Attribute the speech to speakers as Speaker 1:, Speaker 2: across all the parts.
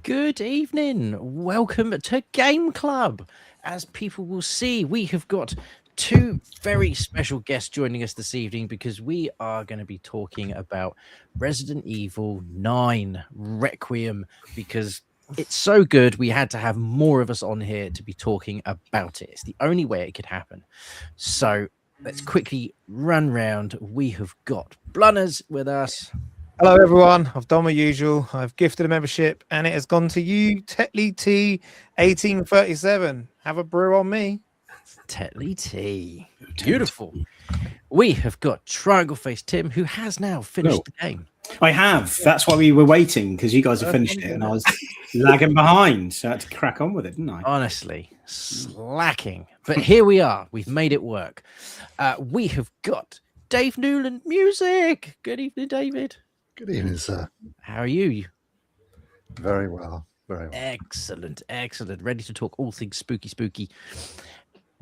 Speaker 1: Good evening. Welcome to Game Club. As people will see, we have got two very special guests joining us this evening because we are going to be talking about Resident Evil 9 Requiem because it's so good. We had to have more of us on here to be talking about it. It's the only way it could happen. So let's quickly run round. We have got Blunners with us.
Speaker 2: Hello everyone, I've done my usual. I've gifted a membership and it has gone to you, Tetley T 1837. Have a brew on me.
Speaker 1: Tetley T. Beautiful. We have got Triangle Face Tim, who has now finished the game.
Speaker 3: I have. That's why we were waiting, because you guys have finished it and I was lagging behind. So I had to crack on with it, didn't I?
Speaker 1: Honestly, slacking. But here we are. We've made it work. We have got Dave Newland music. Good evening, David.
Speaker 4: Good evening, sir.
Speaker 1: How are you?
Speaker 4: Very well. Very well.
Speaker 1: Excellent. Excellent. Ready to talk all things spooky.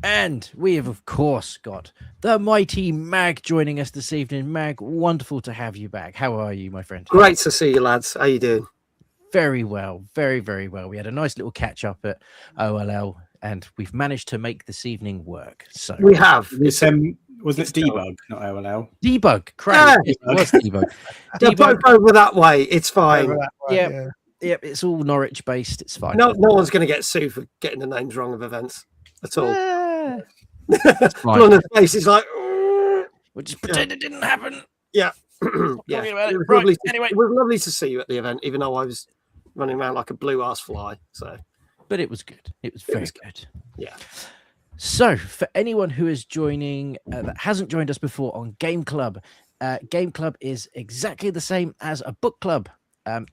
Speaker 1: And we have, of course, got the mighty Mag joining us this evening. Mag, wonderful to have you back. How are you, my friend?
Speaker 5: Great to see you, lads. How you doing?
Speaker 1: Very well. Very, very well. We had a nice little catch up at OLL, and we've managed to make this evening work. So
Speaker 5: we have.
Speaker 3: It's, wasn't it Debug, not OLL?
Speaker 1: Debug. Correct. Yeah. It was Debug.
Speaker 5: They're both over that way. It's fine.
Speaker 1: Yeah. It's all Norwich based. It's fine.
Speaker 5: No one's going to get sued for getting the names wrong of events at all.
Speaker 1: Blunder's
Speaker 5: face is like,
Speaker 1: we'll just pretend it didn't happen.
Speaker 5: Yeah.
Speaker 1: Yeah.
Speaker 5: It was lovely to see you at the event, even though I was running around like a blue ass fly.
Speaker 1: But it was good. It was very good.
Speaker 5: Yeah.
Speaker 1: So, for anyone who is joining that hasn't joined us before on Game Club is exactly the same as a book club.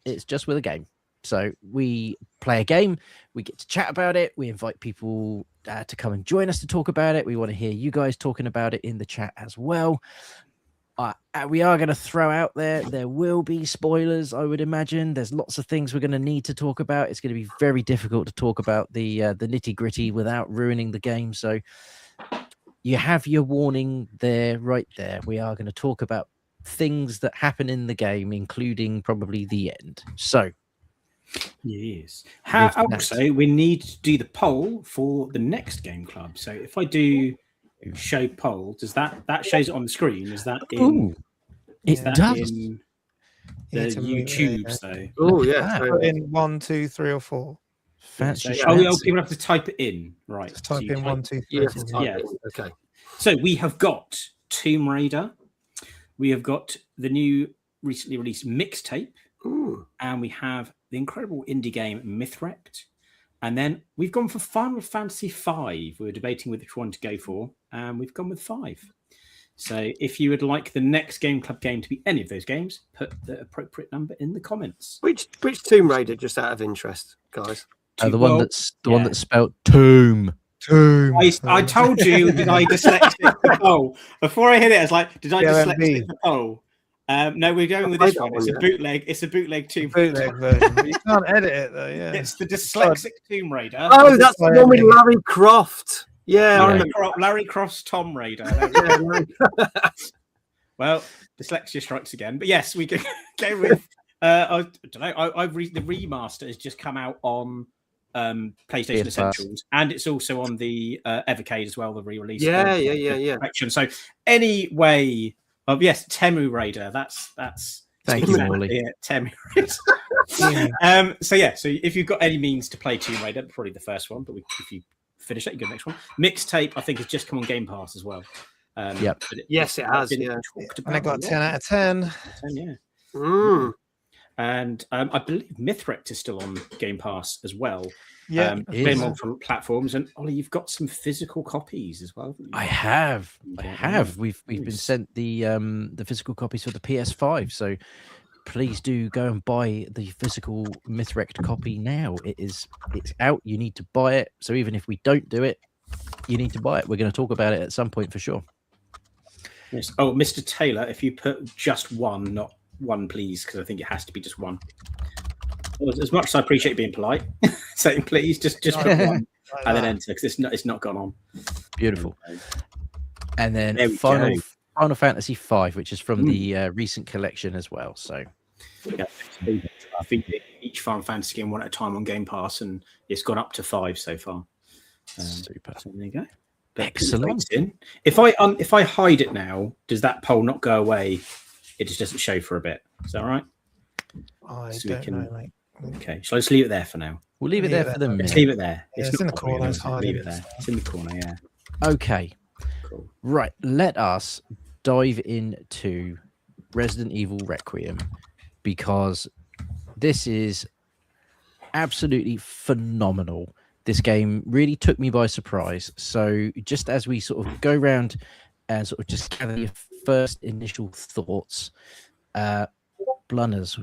Speaker 1: It's just with a game. So we play a game, we get to chat about it, we invite people to come and join us to talk about it. We want to hear you guys talking about it in the chat as well. We are going to throw out there will be spoilers, I would imagine. There's lots of things we're going to need to talk about. It's going to be very difficult to talk about the nitty gritty without ruining the game. So you have your warning there, right there. We are going to talk about things that happen in the game, including probably the end. So
Speaker 3: yes. Also, we need to do the poll for the next Game Club. So if I do show poll, does that shows it on the screen? Is that in?
Speaker 1: It does.
Speaker 3: In the YouTubes though.
Speaker 5: Oh yeah.
Speaker 2: Put in 1, 2, 3, or 4.
Speaker 1: Fancy.
Speaker 3: People have to type it in, right?
Speaker 2: Just type in 1, 2, 3.
Speaker 3: Yeah.
Speaker 5: Okay.
Speaker 3: So we have got Tomb Raider. We have got the new recently released mixtape.
Speaker 5: Ooh.
Speaker 3: And we have the incredible indie game Mythwrecked. And then we've gone for Final Fantasy V. We were debating which one to go for, and we've gone with 5. So if you would like the next Game Club game to be any of those games, put the appropriate number in the comments.
Speaker 5: Which Tomb Raider, just out of interest, guys?
Speaker 1: The one that's spelled tomb.
Speaker 2: Tomb.
Speaker 3: I told you that I dyslexic the poll. Before I hit it, I was like, did I dyslexic the poll? No, we're going with this one. It's a bootleg. It's a bootleg Tomb Raider.
Speaker 2: Bootleg version. You can't edit it though. Yeah.
Speaker 3: It's the dyslexic Tomb Raider.
Speaker 5: Oh, that's the one with Larry Croft. Yeah, I remember.
Speaker 3: Larry Croft's Tomb Raider. Well, dyslexia strikes again. But yes, we can go with. I don't know. The remaster has just come out on PlayStation Essentials, and it's also on the Evercade as well. The re-release.
Speaker 5: Yeah.
Speaker 3: So anyway. Yes, Temu Raider. That's
Speaker 1: Thank you, Morley.
Speaker 3: Yeah, Temu Raider. So if you've got any means to play Tomb Raider, probably the first one, but if you finish it, you go next one. Mixtape, I think, has just come on Game Pass as well.
Speaker 5: Yes, it has. Yeah,
Speaker 2: and I got 10 out of 10.
Speaker 3: 10, yeah.
Speaker 5: Mm.
Speaker 3: And I believe Mythwrecked is still on Game Pass as well.
Speaker 2: Yeah,
Speaker 3: game on from platforms. And Ollie, you've got some physical copies as well.
Speaker 1: I have. We've been sent the physical copies for the PS5. So please do go and buy the physical Mythwrecked copy now. It's out. You need to buy it. So even if we don't do it, you need to buy it. We're going to talk about it at some point for sure.
Speaker 3: Yes. Oh, Mr. Taylor, if you put just one, not one, please, because I think it has to be just one. As much as I appreciate being polite, saying please, just put one and then enter, because it's not gone on.
Speaker 1: Beautiful. And then Final Fantasy V, which is from the recent collection as well. So
Speaker 3: I think each Final Fantasy game one at a time on Game Pass, and it's gone up to 5 so far.
Speaker 1: Super.
Speaker 3: So there you go. But
Speaker 1: Excellent.
Speaker 3: If I hide it now, does that poll not go away? It just doesn't show for a bit. Is that all right?
Speaker 2: I
Speaker 3: So we
Speaker 2: don't
Speaker 3: can-
Speaker 2: know, mate.
Speaker 3: Okay. Shall I just leave it there for now?
Speaker 1: We'll leave it there for the
Speaker 3: Let's
Speaker 1: minute.
Speaker 3: leave it there.
Speaker 2: Yeah, it's
Speaker 3: not
Speaker 2: in the
Speaker 3: bothering
Speaker 2: corner,
Speaker 3: us.
Speaker 2: it's hiding.
Speaker 3: Leave it there. It's in the corner. Yeah.
Speaker 1: Okay.
Speaker 3: Cool.
Speaker 1: Right. Let us dive into Resident Evil Requiem, because this is absolutely phenomenal. This game really took me by surprise. So just as we sort of go around and sort of just gather your first initial thoughts, Blunners,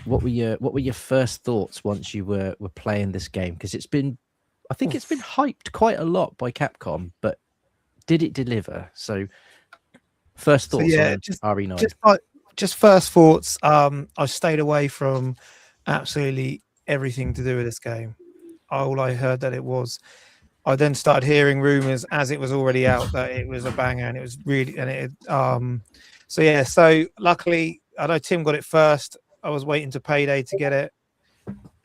Speaker 1: what were your first thoughts once you were playing this game? Because I think it's been hyped quite a lot by Capcom, but did it deliver? So first thoughts on RE9.
Speaker 2: Just first thoughts. I stayed away from absolutely everything to do with this game. All I heard that it was. I then started hearing rumors as it was already out that it was a banger, and it was really, and it. So yeah. So luckily, I know Tim got it first. I was waiting to payday to get it,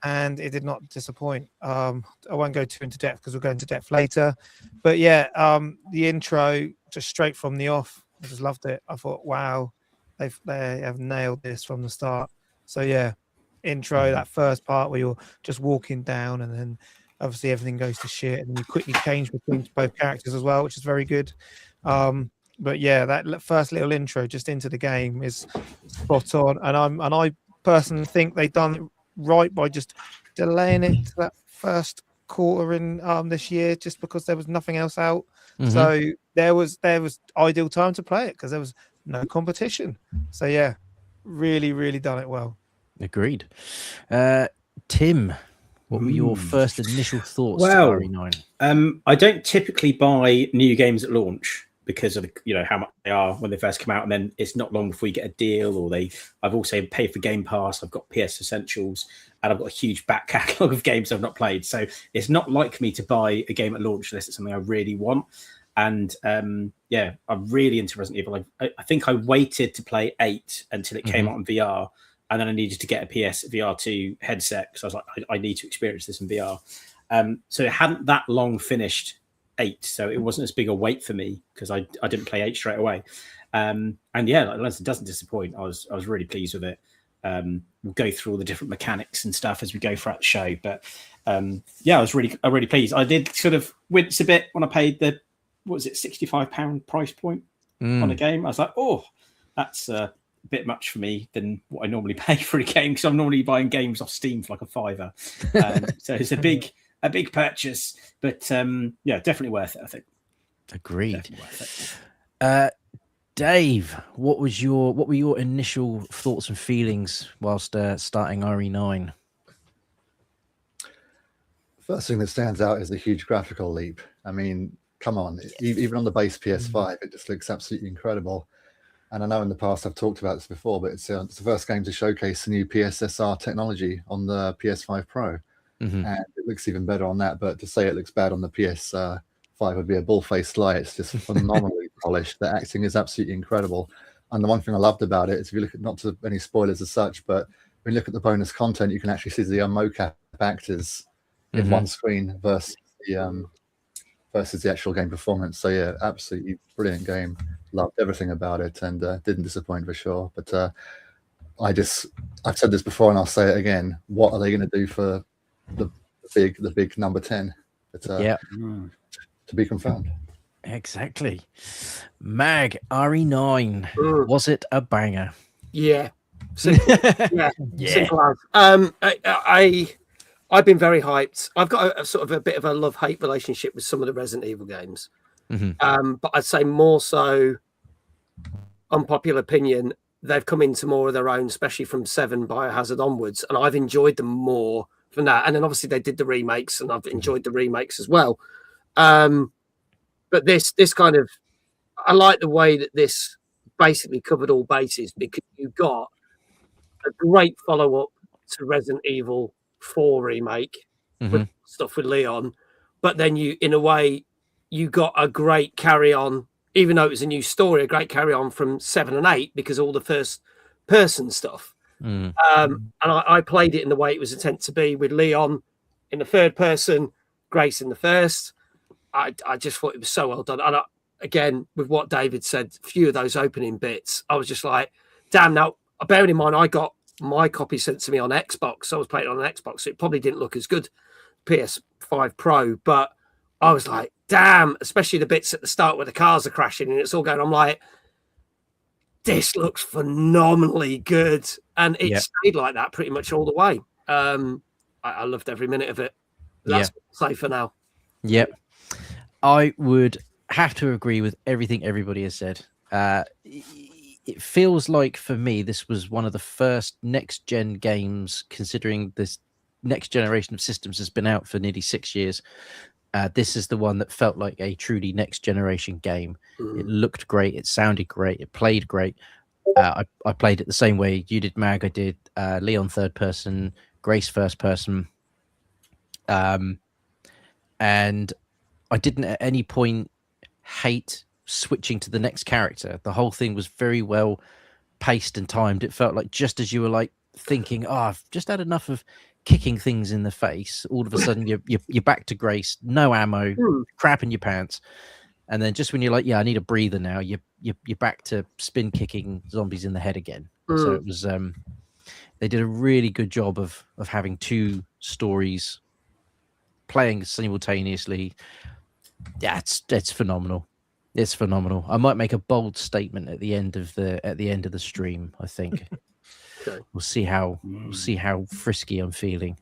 Speaker 2: and it did not disappoint. I won't go too into depth because we'll go into depth later. But yeah, the intro just straight from the off, I just loved it. I thought, wow, they have nailed this from the start. So yeah, intro, that first part where you're just walking down, and then obviously everything goes to shit, and then you quickly change between both characters as well, which is very good. But yeah, that first little intro just into the game is spot on, and I personally think they've done it right by just delaying it to that first quarter in this year, just because there was nothing else out.
Speaker 1: Mhm.
Speaker 2: So there was ideal time to play it because there was no competition. So yeah, really done it well.
Speaker 1: Agreed. Tim, what were your first initial thoughts
Speaker 3: Well,
Speaker 1: to RE9?
Speaker 3: I don't typically buy new games at launch because of how much they are when they first come out, and then it's not long before you get a deal, or I've also paid for Game Pass, I've got PS Essentials, and I've got a huge back catalogue of games I've not played. So it's not like me to buy a game at launch unless it's something I really want. And I'm really into Resident Evil. I think I waited to play 8 until it came out in VR, and then I needed to get a PS VR2 headset because I was like, I need to experience this in VR. So it hadn't that long finished 8, so it wasn't as big a wait for me because I didn't play 8 straight away. And yeah, unless it doesn't disappoint, I was really pleased with it. We'll go through all the different mechanics and stuff as we go throughout the show, but I was really pleased. I did sort of wince a bit when I paid the £65 price point on a game. I was like, oh, that's a bit much for me than what I normally pay for a game, because I'm normally buying games off Steam for like £5. So it's a big purchase, but definitely worth it, I think.
Speaker 1: Agreed.
Speaker 3: Definitely worth it.
Speaker 1: Dave, what were your initial thoughts and feelings whilst starting RE9?
Speaker 4: First thing that stands out is the huge graphical leap. I mean, come on, even on the base PS5, it just looks absolutely incredible. And I know in the past I've talked about this before, but it's the first game to showcase the new PSSR technology on the PS5 Pro. And it looks even better on that. But to say it looks bad on the PS5 would be a bull-faced lie. It's just phenomenally polished. The acting is absolutely incredible. And the one thing I loved about it is, if you look at, not to any spoilers as such, but when you look at the bonus content, you can actually see the mocap actors in one screen versus the actual game performance. So yeah, absolutely brilliant game. Loved everything about it, and didn't disappoint for sure. But I've said this before and I'll say it again. What are they going to do for the big number 10? But to be confirmed.
Speaker 1: Exactly. Mag, RE9, was it a banger?
Speaker 5: Yeah. Simple. Simple as. I've been very hyped. I've got a sort of a bit of a love-hate relationship with some of the Resident Evil games. But I'd say more so, unpopular opinion, they've come into more of their own, especially from 7 Biohazard onwards, and I've enjoyed them more from that. And then obviously they did the remakes, and I've enjoyed the remakes as well. But this kind of, I like the way that this basically covered all bases, because you got a great follow-up to Resident Evil 4 remake with stuff with Leon, but then you, in a way, you got a great carry-on, even though it was a new story, a great carry-on from 7 and 8, because all the first-person stuff. And I played it in the way it was intended to be, with Leon in the third person, Grace in the first. I just thought it was so well done. And again, with what David said, a few of those opening bits, I was just like, damn. Now, bearing in mind, I got my copy sent to me on Xbox. So I was playing it on an Xbox. So it probably didn't look as good PS5 Pro, but I was like, damn, especially the bits at the start where the cars are crashing and it's all going, I'm like, this looks phenomenally good. And it stayed like that pretty much all the way. I loved every minute of it. That's what I'll say for now.
Speaker 1: Yep. I would have to agree with everything everybody has said. It feels like, for me, this was one of the first next-gen games, considering this next generation of systems has been out for nearly 6 years. This is the one that felt like a truly next-generation game. It looked great. It sounded great. It played great. I played it the same way you did, Mag. I did Leon third person, Grace first person. And I didn't at any point hate switching to the next character. The whole thing was very well paced and timed. It felt like just as you were like thinking, oh, I've just had enough of kicking things in the face, all of a sudden you're back to Grace, no ammo, crap in your pants. And then just when you're like, yeah, I need a breather now, you're back to spin kicking zombies in the head again. So it was they did a really good job of having two stories playing simultaneously. Yeah, it's phenomenal. It's phenomenal. I might make a bold statement at the end of the stream, I think.
Speaker 5: Okay.
Speaker 1: We'll see how frisky I'm feeling.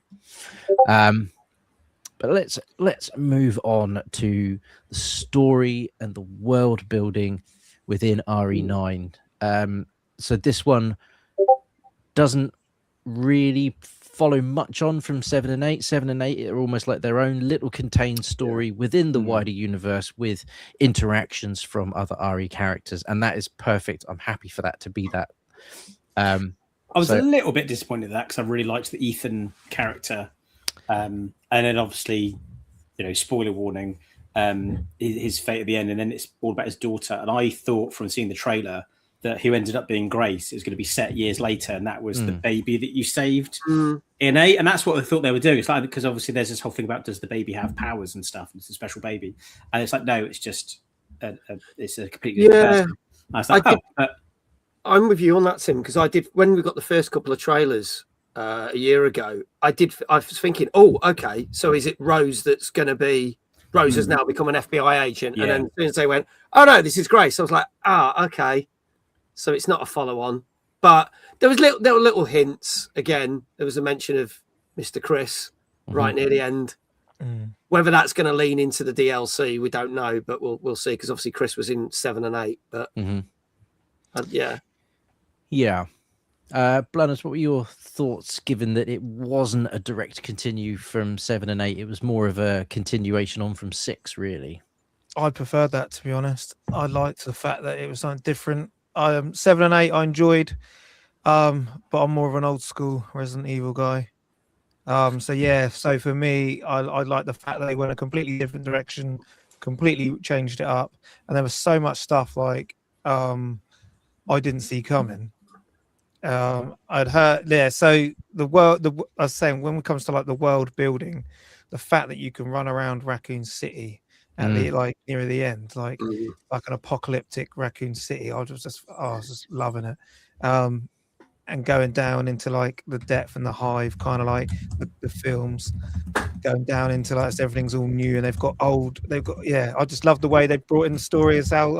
Speaker 1: But let's move on to the story and the world building within RE9. So this one doesn't really follow much on from 7 and 8. 7 and 8 are almost like their own little contained story within the wider universe, with interactions from other RE characters, and that is perfect. I'm happy for that to be that.
Speaker 3: I was a little bit disappointed at that because I really liked the Ethan character. And then obviously, spoiler warning, his fate at the end, and then it's all about his daughter. And I thought from seeing the trailer that who ended up being Grace is going to be set years later, and that was the baby that you saved in 8. And that's what I thought they were doing. It's like, because obviously there's this whole thing about, does the baby have powers and stuff? It's a special baby, and it's like, no, it's just it's a completely different person. I was like,
Speaker 5: I'm with you on that, Tim, because I did, when we got the first couple of trailers a year ago, I was thinking, oh, okay, so is it Rose that's going to be, Rose has now become an FBI agent, and then as soon as they went, oh no, this is Grace, I was like, okay, so it's not a follow-on. But there were little hints. Again, there was a mention of Mr. Chris right near the end. Whether that's going to lean into the DLC, we don't know, but we'll see, because obviously Chris was in 7 and 8. But
Speaker 1: Blunners, what were your thoughts, given that it wasn't a direct continue from 7 and 8? It was more of a continuation on from 6, really.
Speaker 2: I preferred that, to be honest. I liked the fact that it was something different. 7 and 8 I enjoyed, but I'm more of an old school Resident Evil guy. So for me, I like the fact that they went a completely different direction, completely changed it up, and there was so much stuff like I didn't see coming. I'd heard, so the world, I was saying, when it comes to like the world building, the fact that you can run around Raccoon City at the, like near the end, like an apocalyptic Raccoon City, I was just loving it. And going down into like the depth and the hive, kind of like the films, going down into like everything's all new, and I just love the way they brought in the story as how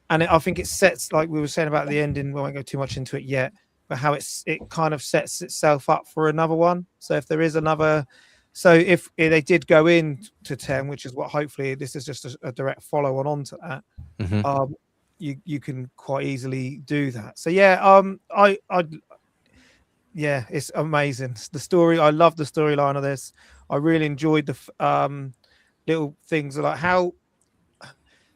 Speaker 2: and I think it sets, like we were saying about the ending, we won't go too much into it yet, but how it kind of sets itself up for another one. So if there is another, so if they did go into 10, which is what hopefully this is just a direct follow on to that, you can quite easily do that. So it's amazing. The story, I love the storyline of this. I really enjoyed the little things like how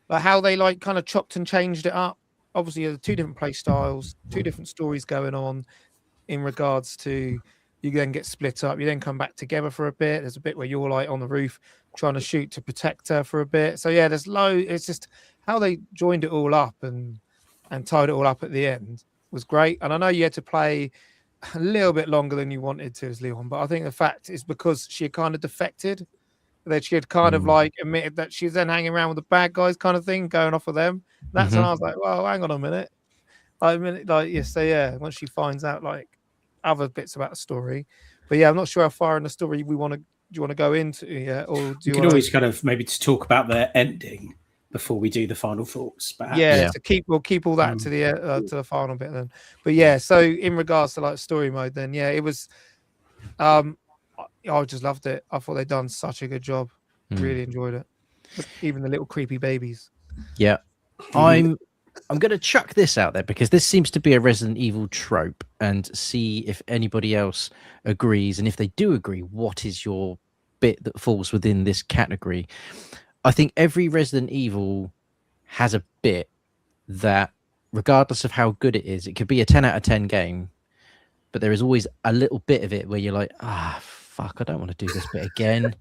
Speaker 2: they like kind of chopped and changed it up. Obviously, there are 2 different play styles, 2 different stories going on in regards to, you then get split up, you then come back together for a bit. There's a bit where you're like on the roof trying to shoot to protect her for a bit. So yeah, it's just how they joined it all up and tied it all up at the end was great. And I know you had to play a little bit longer than you wanted to as Leon, but I think the fact is because she had kind of defected, that she had kind of like admitted that she's then hanging around with the bad guys kind of thing, going off of them. That's when I was like, well, hang on a minute. Once she finds out like other bits about the story. But yeah, I'm not sure how far in the story do you want to go into yet, or do you
Speaker 3: could always kind of maybe to talk about the ending before we do the final thoughts. Perhaps.
Speaker 2: Yeah, we'll keep all that to the final bit then. But yeah, so in regards to like story mode, then yeah, it was. I just loved it. I thought they'd done such a good job. Really enjoyed it. Even the little creepy babies.
Speaker 1: Yeah, I'm going to chuck this out there because this seems to be a Resident Evil trope, and see if anybody else agrees. And if they do agree, what is your bit that falls within this category? I think every Resident Evil has a bit that, regardless of how good it is, it could be a 10 out of 10 game, but there is always a little bit of it where you're like, fuck, I don't want to do this bit again.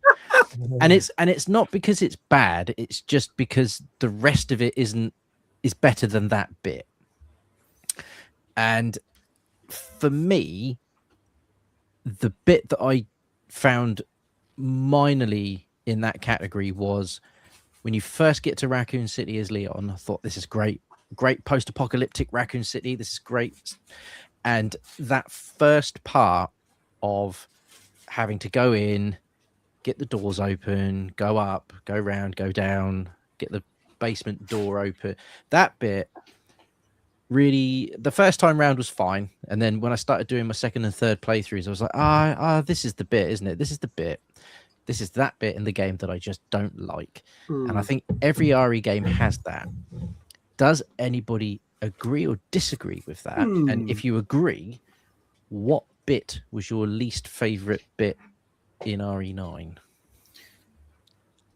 Speaker 1: and it's not because it's bad, it's just because the rest of it is better than that bit. And for me, the bit that I found minorly in that category was when you first get to Raccoon City as Leon. I thought, this is great post-apocalyptic Raccoon City, this is great. And that first part of having to go in, get the doors open, go up, go round, go down, get the basement door open, that bit really, the first time round was fine. And then when I started doing my second and third playthroughs, I was like, this is the bit, isn't it? This is the bit. This is that bit in the game that I just don't like. And I think every RE game has that. Does anybody agree or disagree with that? And if you agree, what bit was your least favorite bit in RE9?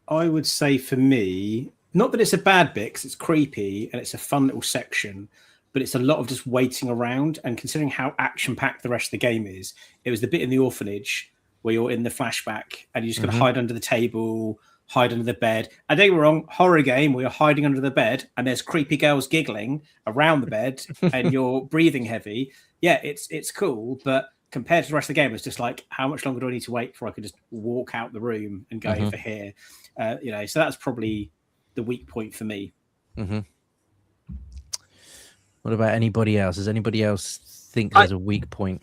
Speaker 3: I would say for me, not that it's a bad bit, because it's creepy and it's a fun little section, but it's a lot of just waiting around. And considering how action-packed the rest of the game is, it was the bit in the orphanage where you're in the flashback and you just got to hide under the table, hide under the bed. And don't get me wrong, horror game where you're hiding under the bed and there's creepy girls giggling around the bed and you're breathing heavy. Yeah, it's cool, but compared to the rest of the game, it's just like, how much longer do I need to wait before I can just walk out the room and go over here? So that's probably the weak point for me.
Speaker 1: What about anybody else? Does anybody else think there's a weak point?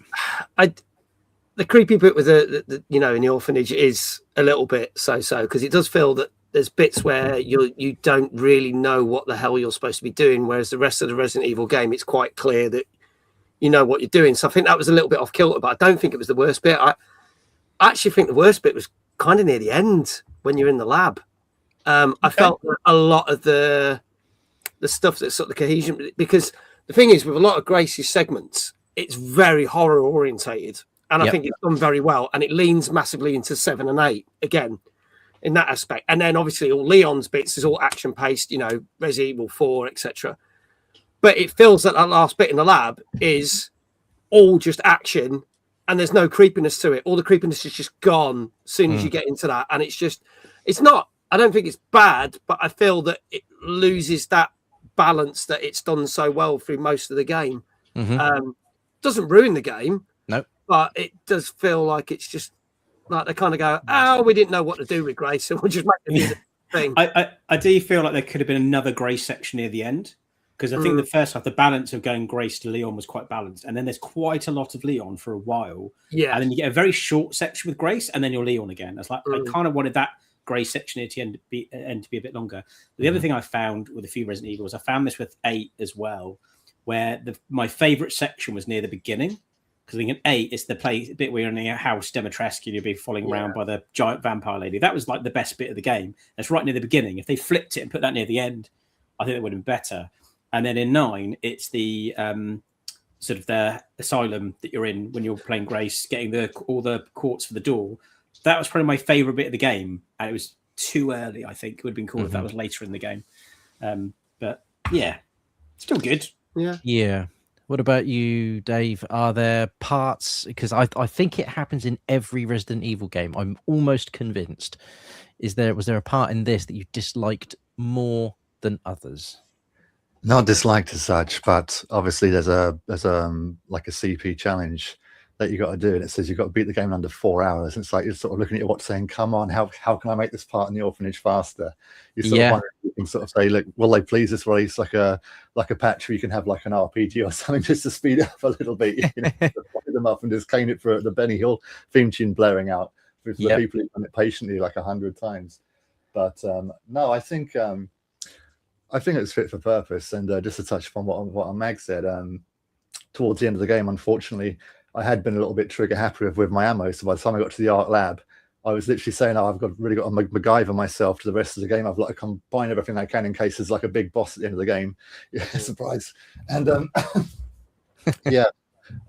Speaker 5: The creepy bit with the in the orphanage is a little bit so because it does feel that there's bits where you don't really know what the hell you're supposed to be doing, whereas the rest of the Resident Evil game, it's quite clear that you know what you're doing. So I think that was a little bit off kilter, but I don't think it was the worst bit. I actually think the worst bit was kind of near the end when you're in the lab. I felt that a lot of the stuff that's sort of the cohesion, because the thing is with a lot of Grace's segments, it's very horror orientated. And I think it's done very well. And it leans massively into 7 and 8 again in that aspect. And then obviously all Leon's bits is all action paced, Resident Evil 4, etc. But it feels that last bit in the lab is all just action and there's no creepiness to it. All the creepiness is just gone as soon as you get into that. And it's not, I don't think it's bad, but I feel that it loses that balance that it's done so well through most of the game. Doesn't ruin the game.
Speaker 1: Nope.
Speaker 5: But it does feel like it's just like they kind of go, we didn't know what to do with Grace, so we'll just make it the thing.
Speaker 3: I do feel like there could have been another Grace section near the end, because I think the first half, the balance of going Grace to Leon was quite balanced, and then there's quite a lot of Leon for a while. Yeah, and then you get a very short section with Grace, and then you're Leon again. It's like I kind of wanted that Grace section at the end to be a bit longer. The other thing I found with a few Resident Evils, I found this with 8 as well, where my favorite section was near the beginning. Because I think in 8, it's the bit where you're in a house, Demetrescu, and you'll be falling around by the giant vampire lady. That was like the best bit of the game. That's right near the beginning. If they flipped it and put that near the end, I think it would have been better. And then in 9, it's the sort of the asylum that you're in when you're playing Grace, getting all the quartz for the door. That was probably my favourite bit of the game. And it was too early, I think. It would have been cool if that was later in the game. But yeah, still good.
Speaker 1: Yeah. What about you, Dave? Are there parts, because I think it happens in every Resident Evil game, I'm almost convinced. Was there a part in this that you disliked more than others?
Speaker 4: Not disliked as such, but obviously there's like a CP challenge that you got to do, and it says you've got to beat the game in under 4 hours. And it's like you're sort of looking at your watch saying, come on, how can I make this part in the orphanage faster? You sort of wonder if you can sort of say, look, will they please just release like a patch where you can have like an RPG or something just to speed it up a little bit, you know, to them up and just cane it for the Benny Hill theme tune blaring out for the people who've done it patiently like 100 times. But no, I think it's fit for purpose. And just to touch upon what Mag said, towards the end of the game, unfortunately, I had been a little bit trigger happy with my ammo. So by the time I got to the art lab, I was literally saying, "Oh, I've really got to MacGyver myself to the rest of the game. I've got to combine everything I can in case there's like a big boss at the end of the game." Yeah, surprise. And yeah,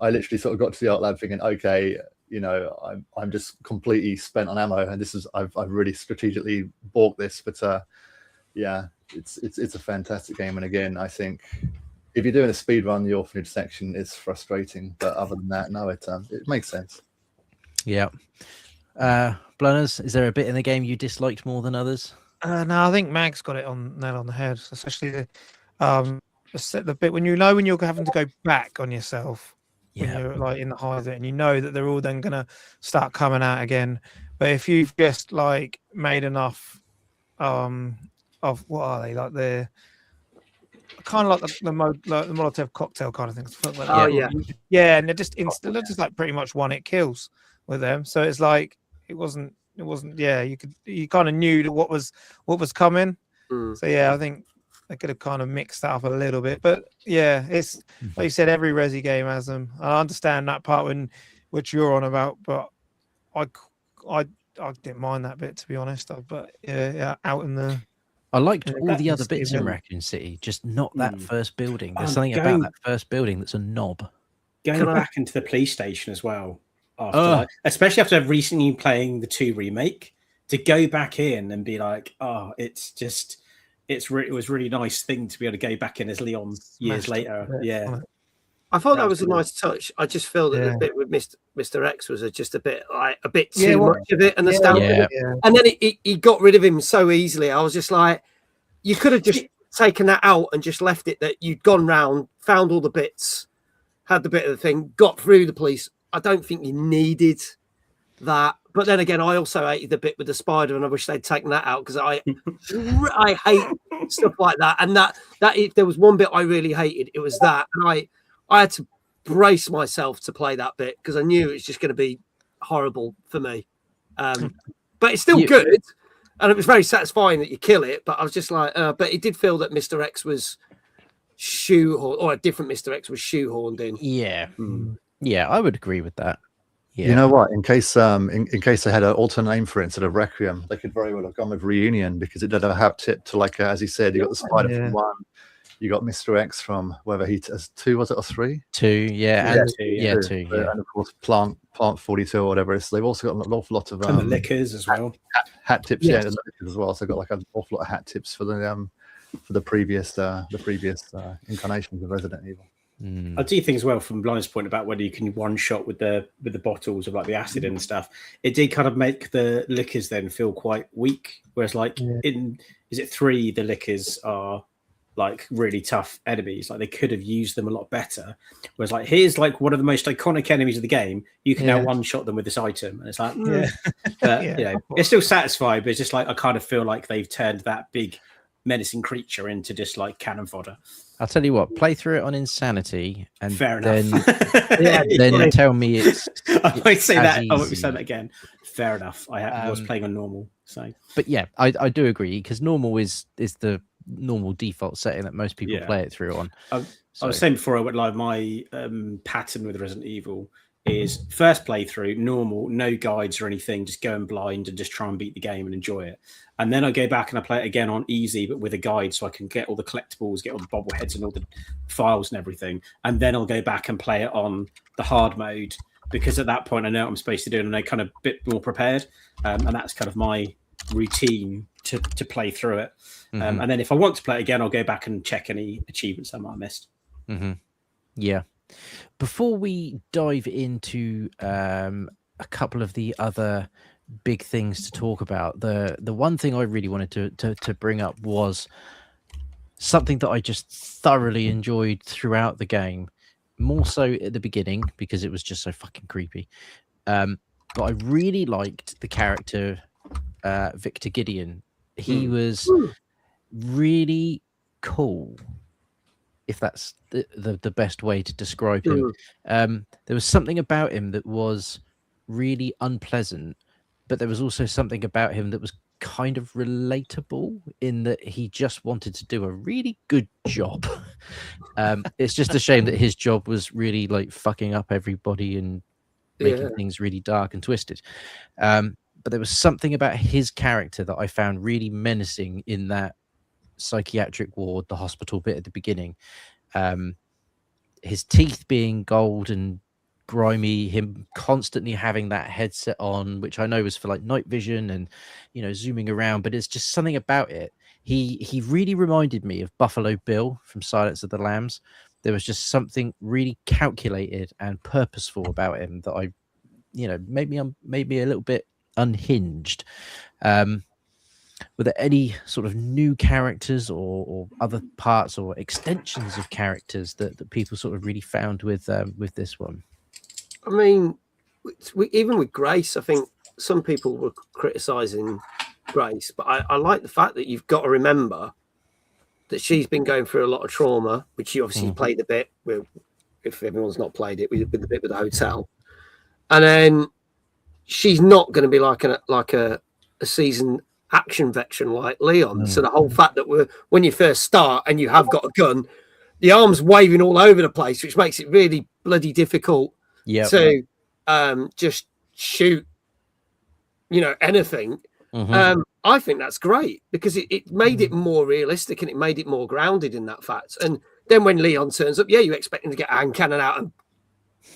Speaker 4: I literally sort of got to the art lab thinking, okay, you know, I'm just completely spent on ammo, and I've really strategically bought this. But yeah, it's a fantastic game, and again, I think if you're doing a speed run, the orphanage section is frustrating, but other than that, no, it makes sense.
Speaker 1: Yeah. Blunners, is there a bit in the game you disliked more than others?
Speaker 2: No, I think Mag's got it nail on the head, especially the bit when you're having to go back on yourself when you're like in the height of it, and you know that they're all then gonna start coming out again. But if you've just like made enough of what are they, like they're kind of like the Molotov cocktail kind of things. Like and they're just like pretty much one hit kills with them. So it's like it wasn't. Yeah, you kind of knew that what was coming. So yeah, I think they could have kind of mixed that up a little bit. But yeah, it's like you said, every Resi game has them. I understand that part which you're on about, but I didn't mind that bit, to be honest. But yeah, out in the.
Speaker 1: I liked all the other bits in Raccoon City, just not that first building. There's something about that first building that's a knob.
Speaker 3: Going back into the police station as well, especially after recently playing the 2 remake, to go back in and be like, oh, it was really nice thing to be able to go back in as Leon years later. Yeah.
Speaker 5: I thought that was a nice touch. I just feel that the bit with Mr. X was just a bit too much of it, and the stamp. And then he got rid of him so easily. I was just like, you could have just taken that out and just left it that you'd gone round, found all the bits, had the bit of the thing, got through the police. I don't think you needed that. But then again, I also hated the bit with the spider, and I wish they'd taken that out because I hate stuff like that. And that if there was one bit I really hated, it was that. And I had to brace myself to play that bit because I knew it was just going to be horrible for me. But it's still good, and it was very satisfying that you kill it. But I was just like, but it did feel that Mr. X was shoehorned, or a different Mr. X was shoehorned in.
Speaker 1: Yeah, yeah, I would agree with that. Yeah.
Speaker 4: You know what? In case they had an alternate name for it instead of Requiem, they could very well have gone with Reunion because it did have a hat tip to, like, as he said, you got the spider from 1. You got Mr. X from whether he has 2, was it, or 3?
Speaker 1: 2, yeah, and 2,
Speaker 4: and of course Plant 42 or whatever it is. They've also got an awful lot of
Speaker 3: and the liquors as well.
Speaker 4: Hat tips, the liquors as well. So they've got like an awful lot of hat tips for the previous incarnations of Resident Evil.
Speaker 3: I do think as well, from Blind's point about whether you can one shot with the bottles of like the acid and stuff, it did kind of make the liquors then feel quite weak. Whereas like in is it 3, the liquors are like really tough enemies. Like they could have used them a lot better. Whereas like here's like one of the most iconic enemies of the game. You can now one shot them with this item, and it's like, but you know, it's still satisfying. But it's just like I kind of feel like they've turned that big menacing creature into just like cannon fodder.
Speaker 1: I'll tell you what, play through it on Insanity, and
Speaker 3: fair
Speaker 1: then
Speaker 3: enough.
Speaker 1: Tell me it's.
Speaker 3: I won't say that. I won't say that again. Fair enough. I was playing on normal, so.
Speaker 1: But yeah, I do agree because normal is the normal default setting that most people play it through on.
Speaker 3: I was saying before I went live, my pattern with Resident Evil is first playthrough, normal, no guides or anything, just going blind and just try and beat the game and enjoy it. And then I go back and I play it again on easy, but with a guide so I can get all the collectibles, get all the bobbleheads and all the files and everything. And then I'll go back and play it on the hard mode because at that point I know what I'm supposed to do and I'm kind of a bit more prepared. And that's kind of my routine to play through it. And then if I want to play it again, I'll go back and check any achievements I might have missed.
Speaker 1: Yeah. Before we dive into a couple of the other big things to talk about, the one thing I really wanted to bring up was something that I just thoroughly enjoyed throughout the game, more so at the beginning because it was just so fucking creepy. But I really liked the character Victor Gideon. He was really cool, if that's the best way to describe him. There was something about him that was really unpleasant, but there was also something about him that was kind of relatable in that he just wanted to do a really good job. It's just a shame that his job was really like fucking up everybody and making things really dark and twisted. But there was something about his character that I found really menacing in that psychiatric ward, the hospital bit at the beginning. His teeth being gold and grimy, him constantly having that headset on, which I know was for like night vision and, you know, zooming around, but it's just something about it. He really reminded me of Buffalo Bill from Silence of the Lambs. There was just something really calculated and purposeful about him that I, you know, made me a little bit unhinged. Were there any sort of new characters or other parts or extensions of characters that people sort of really found with this one?
Speaker 5: I mean, even with Grace, I think some people were criticizing Grace, but I like the fact that you've got to remember that she's been going through a lot of trauma, which she obviously played a bit with, if everyone's not played it, with the bit with the hotel. And then she's not going to be like a seasoned action veteran like Leon. So the whole fact that when you first start and you have got a gun, the arm's waving all over the place, which makes it really bloody difficult to just shoot, you know, anything. I think that's great because it made it more realistic and it made it more grounded in that fact. And then when Leon turns up, you expect him to get a hand cannon out and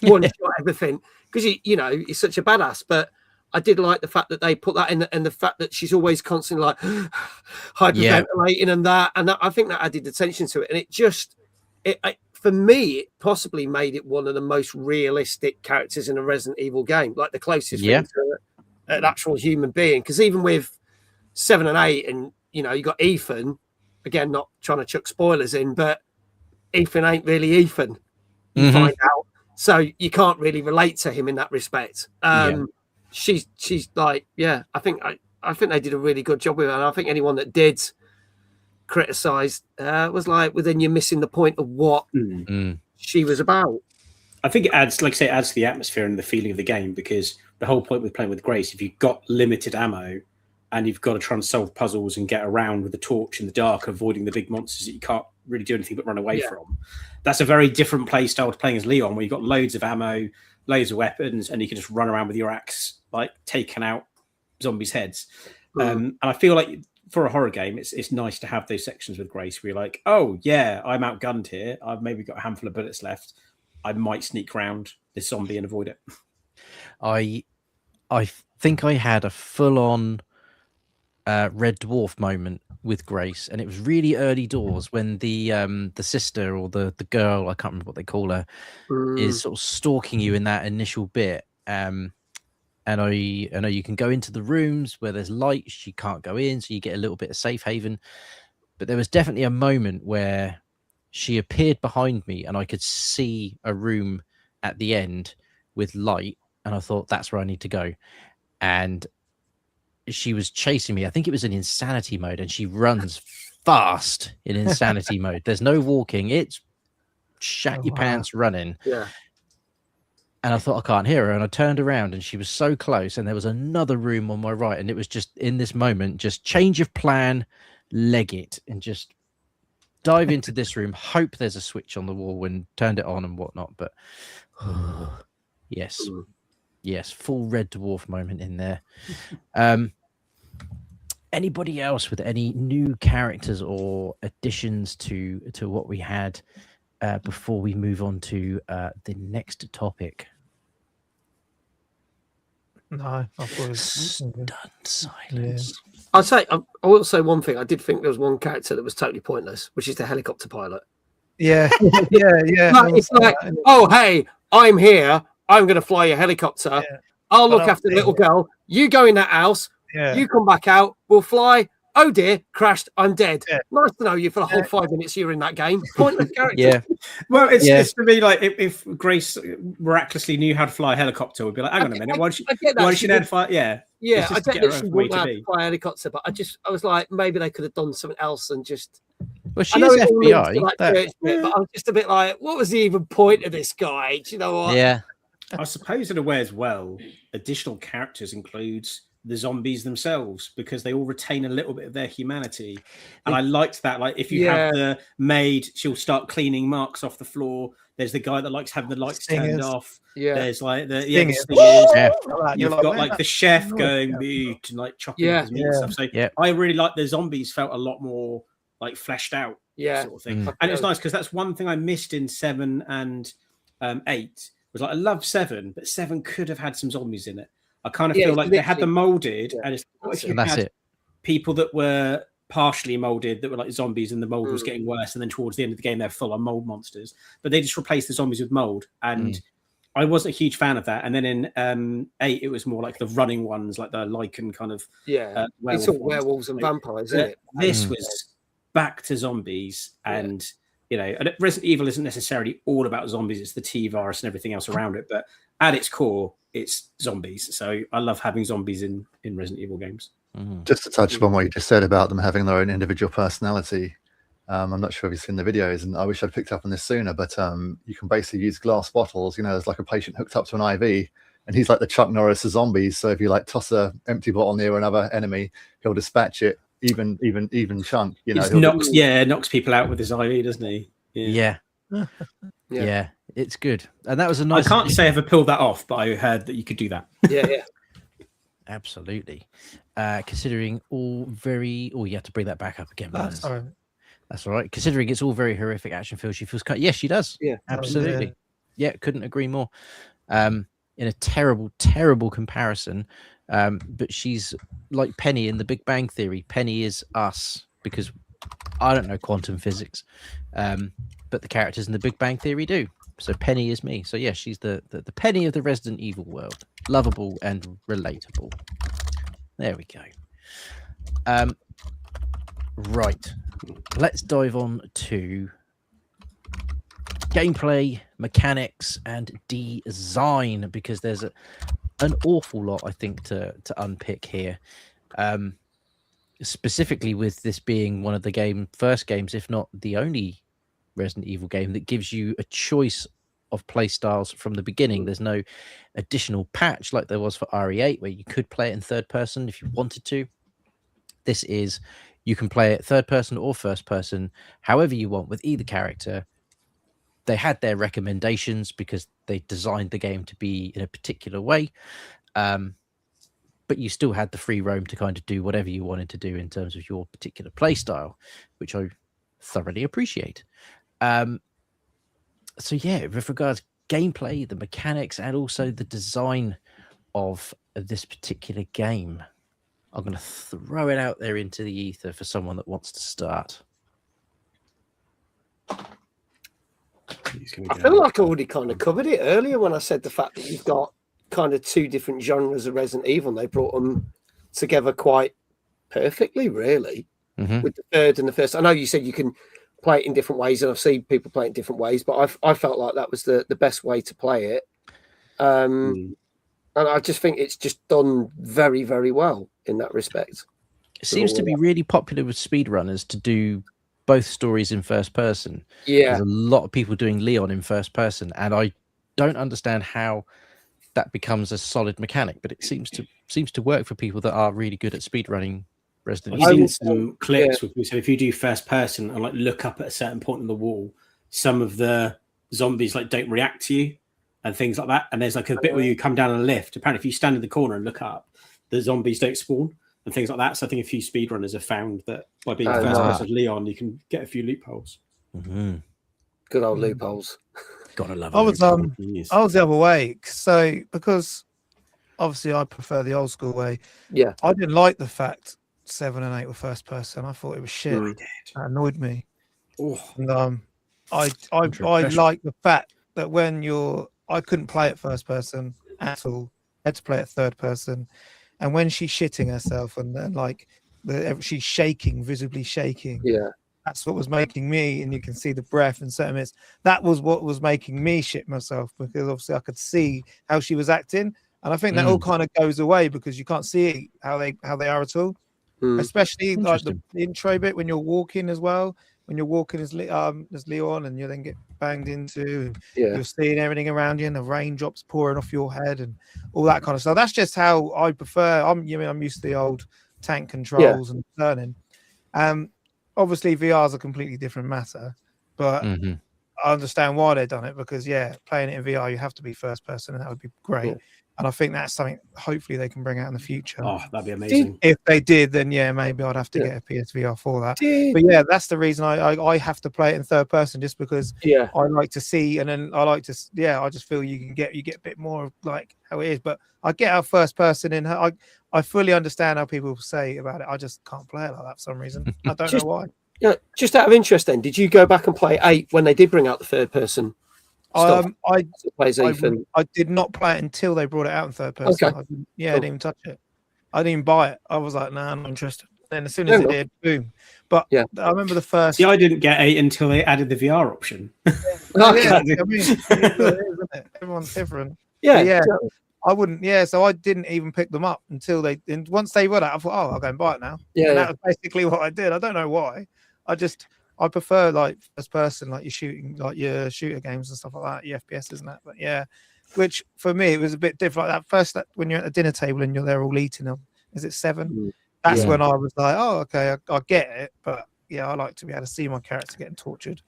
Speaker 5: one shot everything because he's such a badass. But I did like the fact that they put that in, and the fact that she's always constantly like hyperventilating and that, I think that added the tension to it. And for me, it possibly made it one of the most realistic characters in a Resident Evil game, like the closest thing to an actual human being. Because even with 7 and 8, and you got Ethan, again, not trying to chuck spoilers in, but Ethan ain't really Ethan. You find out, so you can't really relate to him in that respect. She's like, I think they did a really good job with her, and I think anyone that did criticize was like, well, then you're missing the point of what she was about.
Speaker 3: I think it adds, like I say, it adds to the atmosphere and the feeling of the game, because the whole point with playing with Grace, if you've got limited ammo and you've got to try and solve puzzles and get around with the torch in the dark, avoiding the big monsters that you can't really do anything but run away from, that's a very different play style to playing as Leon, where you've got loads of ammo, loads of weapons, and you can just run around with your axe, like taking out zombies' heads. And I feel like for a horror game, it's nice to have those sections with Grace where you're like, oh yeah, I'm outgunned here. I've maybe got a handful of bullets left. I might sneak around this zombie and avoid it.
Speaker 1: I think I had a full-on Red Dwarf moment with Grace, and it was really early doors when the sister or the girl, I can't remember what they call her, is sort of stalking you in that initial bit. And I know you can go into the rooms where there's light. She can't go in, so you get a little bit of safe haven. But there was definitely a moment where she appeared behind me and I could see a room at the end with light, and I thought, that's where I need to go. And she was chasing me. I think it was in insanity mode, and she runs fast in insanity mode. There's no walking. It's shat your pants running.
Speaker 5: Yeah.
Speaker 1: And I thought, I can't hear her. And I turned around and she was so close. And there was another room on my right. And it was just in this moment, just change of plan, leg it, and just dive into this room. Hope there's a switch on the wall and turned it on and whatnot. But yes, full Red Dwarf moment in there. Anybody else with any new characters or additions to what we had before we move on to the next topic?
Speaker 2: No, I thought it was
Speaker 1: Stunned silence.
Speaker 5: I will say one thing. I did think there was one character that was totally pointless, which is the helicopter pilot.
Speaker 2: Yeah.
Speaker 5: It's like, oh, hey, I'm here. I'm going to fly your helicopter. Yeah. I'll look after the little girl. You go in that house. Yeah. You come back out. We'll fly. oh dear, crashed, I'm dead.
Speaker 2: Yeah.
Speaker 5: Nice to know you for the whole 5 minutes you were in that game. Pointless character.
Speaker 1: Yeah.
Speaker 3: Well, it's to me like if Grace miraculously knew how to fly a helicopter, we'd be like, hang on a minute, why does she know how to fly? Yeah.
Speaker 5: Yeah,
Speaker 3: It's
Speaker 5: I
Speaker 3: just to
Speaker 5: get
Speaker 3: get
Speaker 5: that
Speaker 3: her
Speaker 5: she
Speaker 3: from A
Speaker 5: wouldn't
Speaker 3: to
Speaker 5: have to
Speaker 3: B.
Speaker 5: fly a helicopter, but I was like, maybe they could have done something else and just.
Speaker 1: Well,
Speaker 5: I
Speaker 1: she
Speaker 5: know
Speaker 1: is
Speaker 5: it all links to
Speaker 1: FBI.
Speaker 5: that
Speaker 1: That,
Speaker 5: church bit, but I was just a bit like, what was the even point of this guy? Do you know what?
Speaker 1: yeah.
Speaker 3: I suppose in a way as well, additional characters includes the zombies themselves because they all retain a little bit of their humanity. And I liked that. Like if you have the maid, she'll start cleaning marks off the floor. There's the guy that likes having the lights turned off.
Speaker 5: Yeah.
Speaker 3: There's like the
Speaker 2: Stingers.
Speaker 3: stingers. You've got like
Speaker 2: "Man,
Speaker 3: the chef
Speaker 2: that's
Speaker 3: going
Speaker 2: noise."
Speaker 3: meat and like chopping
Speaker 5: Yeah.
Speaker 3: his meat and stuff. So
Speaker 1: Yeah.
Speaker 3: I really like the zombies felt a lot more like fleshed out
Speaker 5: Yeah.
Speaker 3: sort of thing. And it's nice because that's one thing I missed in 7 and 8 was like I love 7, but 7 could have had some zombies in it. I kind of feel like they had them molded, and it's what if you
Speaker 1: that's
Speaker 3: had
Speaker 1: it.
Speaker 3: people that were partially molded that were like zombies, and the mold was getting worse, and then towards the end of the game they're full on mold monsters. But they just replaced the zombies with mold, and I wasn't a huge fan of that. And then in 8, it was more like the running ones, like the lichen kind of
Speaker 5: it's all werewolves and vampires, isn't it?
Speaker 3: This was back to zombies, and you know, and Resident Evil isn't necessarily all about zombies. It's the T virus and everything else around it, but at its core, it's zombies. So I love having zombies in Resident Evil games.
Speaker 4: Just to touch upon what you just said about them having their own individual personality, I'm not sure if you've seen the videos, and I wish I'd picked up on this sooner, but you can basically use glass bottles. You know, there's like a patient hooked up to an IV, and he's like the Chuck Norris of zombies. So if you like toss a empty bottle near another enemy, he'll dispatch it even chunk. You know,
Speaker 3: knocks people out with his IV, doesn't he?
Speaker 1: Yeah. Yeah, it's good. And that was a nice.
Speaker 3: I can't say I've ever pulled that off, but I heard that you could do that.
Speaker 5: Yeah.
Speaker 1: Absolutely. Considering all very. Oh, you have to bring that back up again.
Speaker 2: That's all right.
Speaker 1: That's all right. Considering it's all very horrific action feels, she feels cut. Yes, she does.
Speaker 5: Yeah,
Speaker 1: absolutely. Yeah, couldn't agree more. In a terrible, terrible comparison, but she's like Penny in The Big Bang Theory. Penny is us because I don't know quantum physics, but the characters in The Big Bang Theory do. So Penny is me. So yeah, she's the Penny of the Resident Evil world, lovable and relatable. There we go. Right, let's dive on to gameplay, mechanics, and design, because there's an awful lot, I think, to unpick here. Specifically with this being one of the first games, if not the only Resident Evil game that gives you a choice of play styles from the beginning. There's no additional patch like there was for RE8 where you could play it in third person if you wanted to. This is, you can play it third person or first person, however you want with either character. They had their recommendations because they designed the game to be in a particular way. But you still had the free roam to kind of do whatever you wanted to do in terms of your particular play style, which I thoroughly appreciate. So yeah, with regards to gameplay, the mechanics, and also the design of this particular game, I'm going to throw it out there into the ether for someone that wants to start.
Speaker 5: I feel like I already kind of covered it earlier when I said the fact that you've got kind of two different genres of Resident Evil, and they brought them together quite perfectly, really, with the third and the first. I know you said you can play it in different ways, and I've seen people play it in different ways, but I felt like that was the best way to play it. And I just think it's just done very, very well in that respect.
Speaker 1: It seems to be really popular with speedrunners to do both stories in first person.
Speaker 5: Yeah.
Speaker 1: There's a lot of people doing Leon in first person, and I don't understand how that becomes a solid mechanic, but it seems to work for people that are really good at speedrunning Resident
Speaker 3: I've
Speaker 1: Evil.
Speaker 3: seen some clips with, so if you do first person and like look up at a certain point on the wall, some of the zombies like don't react to you and things like that. And there's like a bit where you come down a lift. Apparently, if you stand in the corner and look up, the zombies don't spawn and things like that. So I think a few speedrunners have found that by being first person Leon, you can get a few loopholes.
Speaker 5: Good old loopholes.
Speaker 1: Gotta love.
Speaker 2: I was the other way. So because obviously I prefer the old school way.
Speaker 5: Yeah,
Speaker 2: I didn't like the fact 7 and 8 were first person. I thought it was shit. That annoyed me. And I like the fact that when I couldn't play it first person at all. I had to play it third person. And when she's shitting herself and then like she's shaking, visibly shaking.
Speaker 5: Yeah.
Speaker 2: That's what was making me, and you can see the breath and certain minutes. That was what was making me shit myself, because obviously I could see how she was acting, and I think that all kind of goes away because you can't see how they are at all. Especially like the intro bit when you're walking as well. When you're walking as Leon, and you then get banged into, and you're seeing everything around you, and the raindrops pouring off your head, and all that kind of stuff. That's just how I prefer. I'm used to the old tank controls and turning. Obviously, VR is a completely different matter, but I understand why they've done it, because playing it in VR, you have to be first person, and that would be great.
Speaker 5: Yeah.
Speaker 2: And I think that's something hopefully they can bring out in the future.
Speaker 3: Oh, that'd be amazing.
Speaker 2: If they did, then maybe I'd have to get a PSVR for that. But that's the reason I have to play it in third person, just because I like to see, and then I like to I just feel you get a bit more of like how it is. But I get our first person in her. I fully understand how people say about it. I just can't play it like that for some reason. I don't know why.
Speaker 5: Yeah, just out of interest, then, did you go back and play 8 when they did bring out the third person?
Speaker 2: I did not play it until they brought it out in third person.
Speaker 5: Okay.
Speaker 2: I didn't even touch it. I didn't even buy it. I was like, nah, I'm not interested. Then as soon as it did, boom. But I remember the first.
Speaker 3: See, I didn't get 8 until they added the VR option.
Speaker 2: Everyone's different.
Speaker 5: Yeah.
Speaker 2: I wouldn't. So I didn't even pick them up until they. And once they were out, I thought, I'll go and buy it now. And that was basically what I did. I don't know why. I prefer like first person, like your shooter games and stuff like that, your FPS, isn't that? But which for me it was a bit different. Like that when you're at the dinner table and you're there all eating them. Is it 7? That's when I was like, oh, okay, I get it. But I like to be able to see my character getting tortured.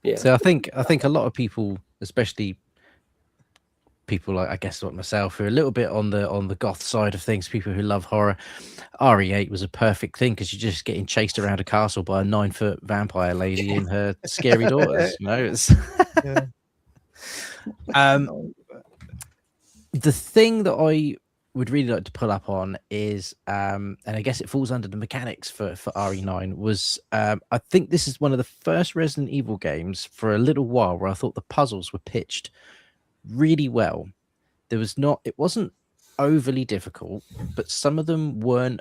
Speaker 1: Yeah. So I think a lot of people, especially people like, I guess, like myself, who are a little bit on the goth side of things, people who love horror, RE8 was a perfect thing, because you're just getting chased around a castle by a 9-foot vampire lady and her scary daughters. It's the thing that I would really like to pull up on is, and I guess it falls under the mechanics for RE9, was I think this is one of the first Resident Evil games for a little while where I thought the puzzles were pitched really well. It wasn't overly difficult, but some of them weren't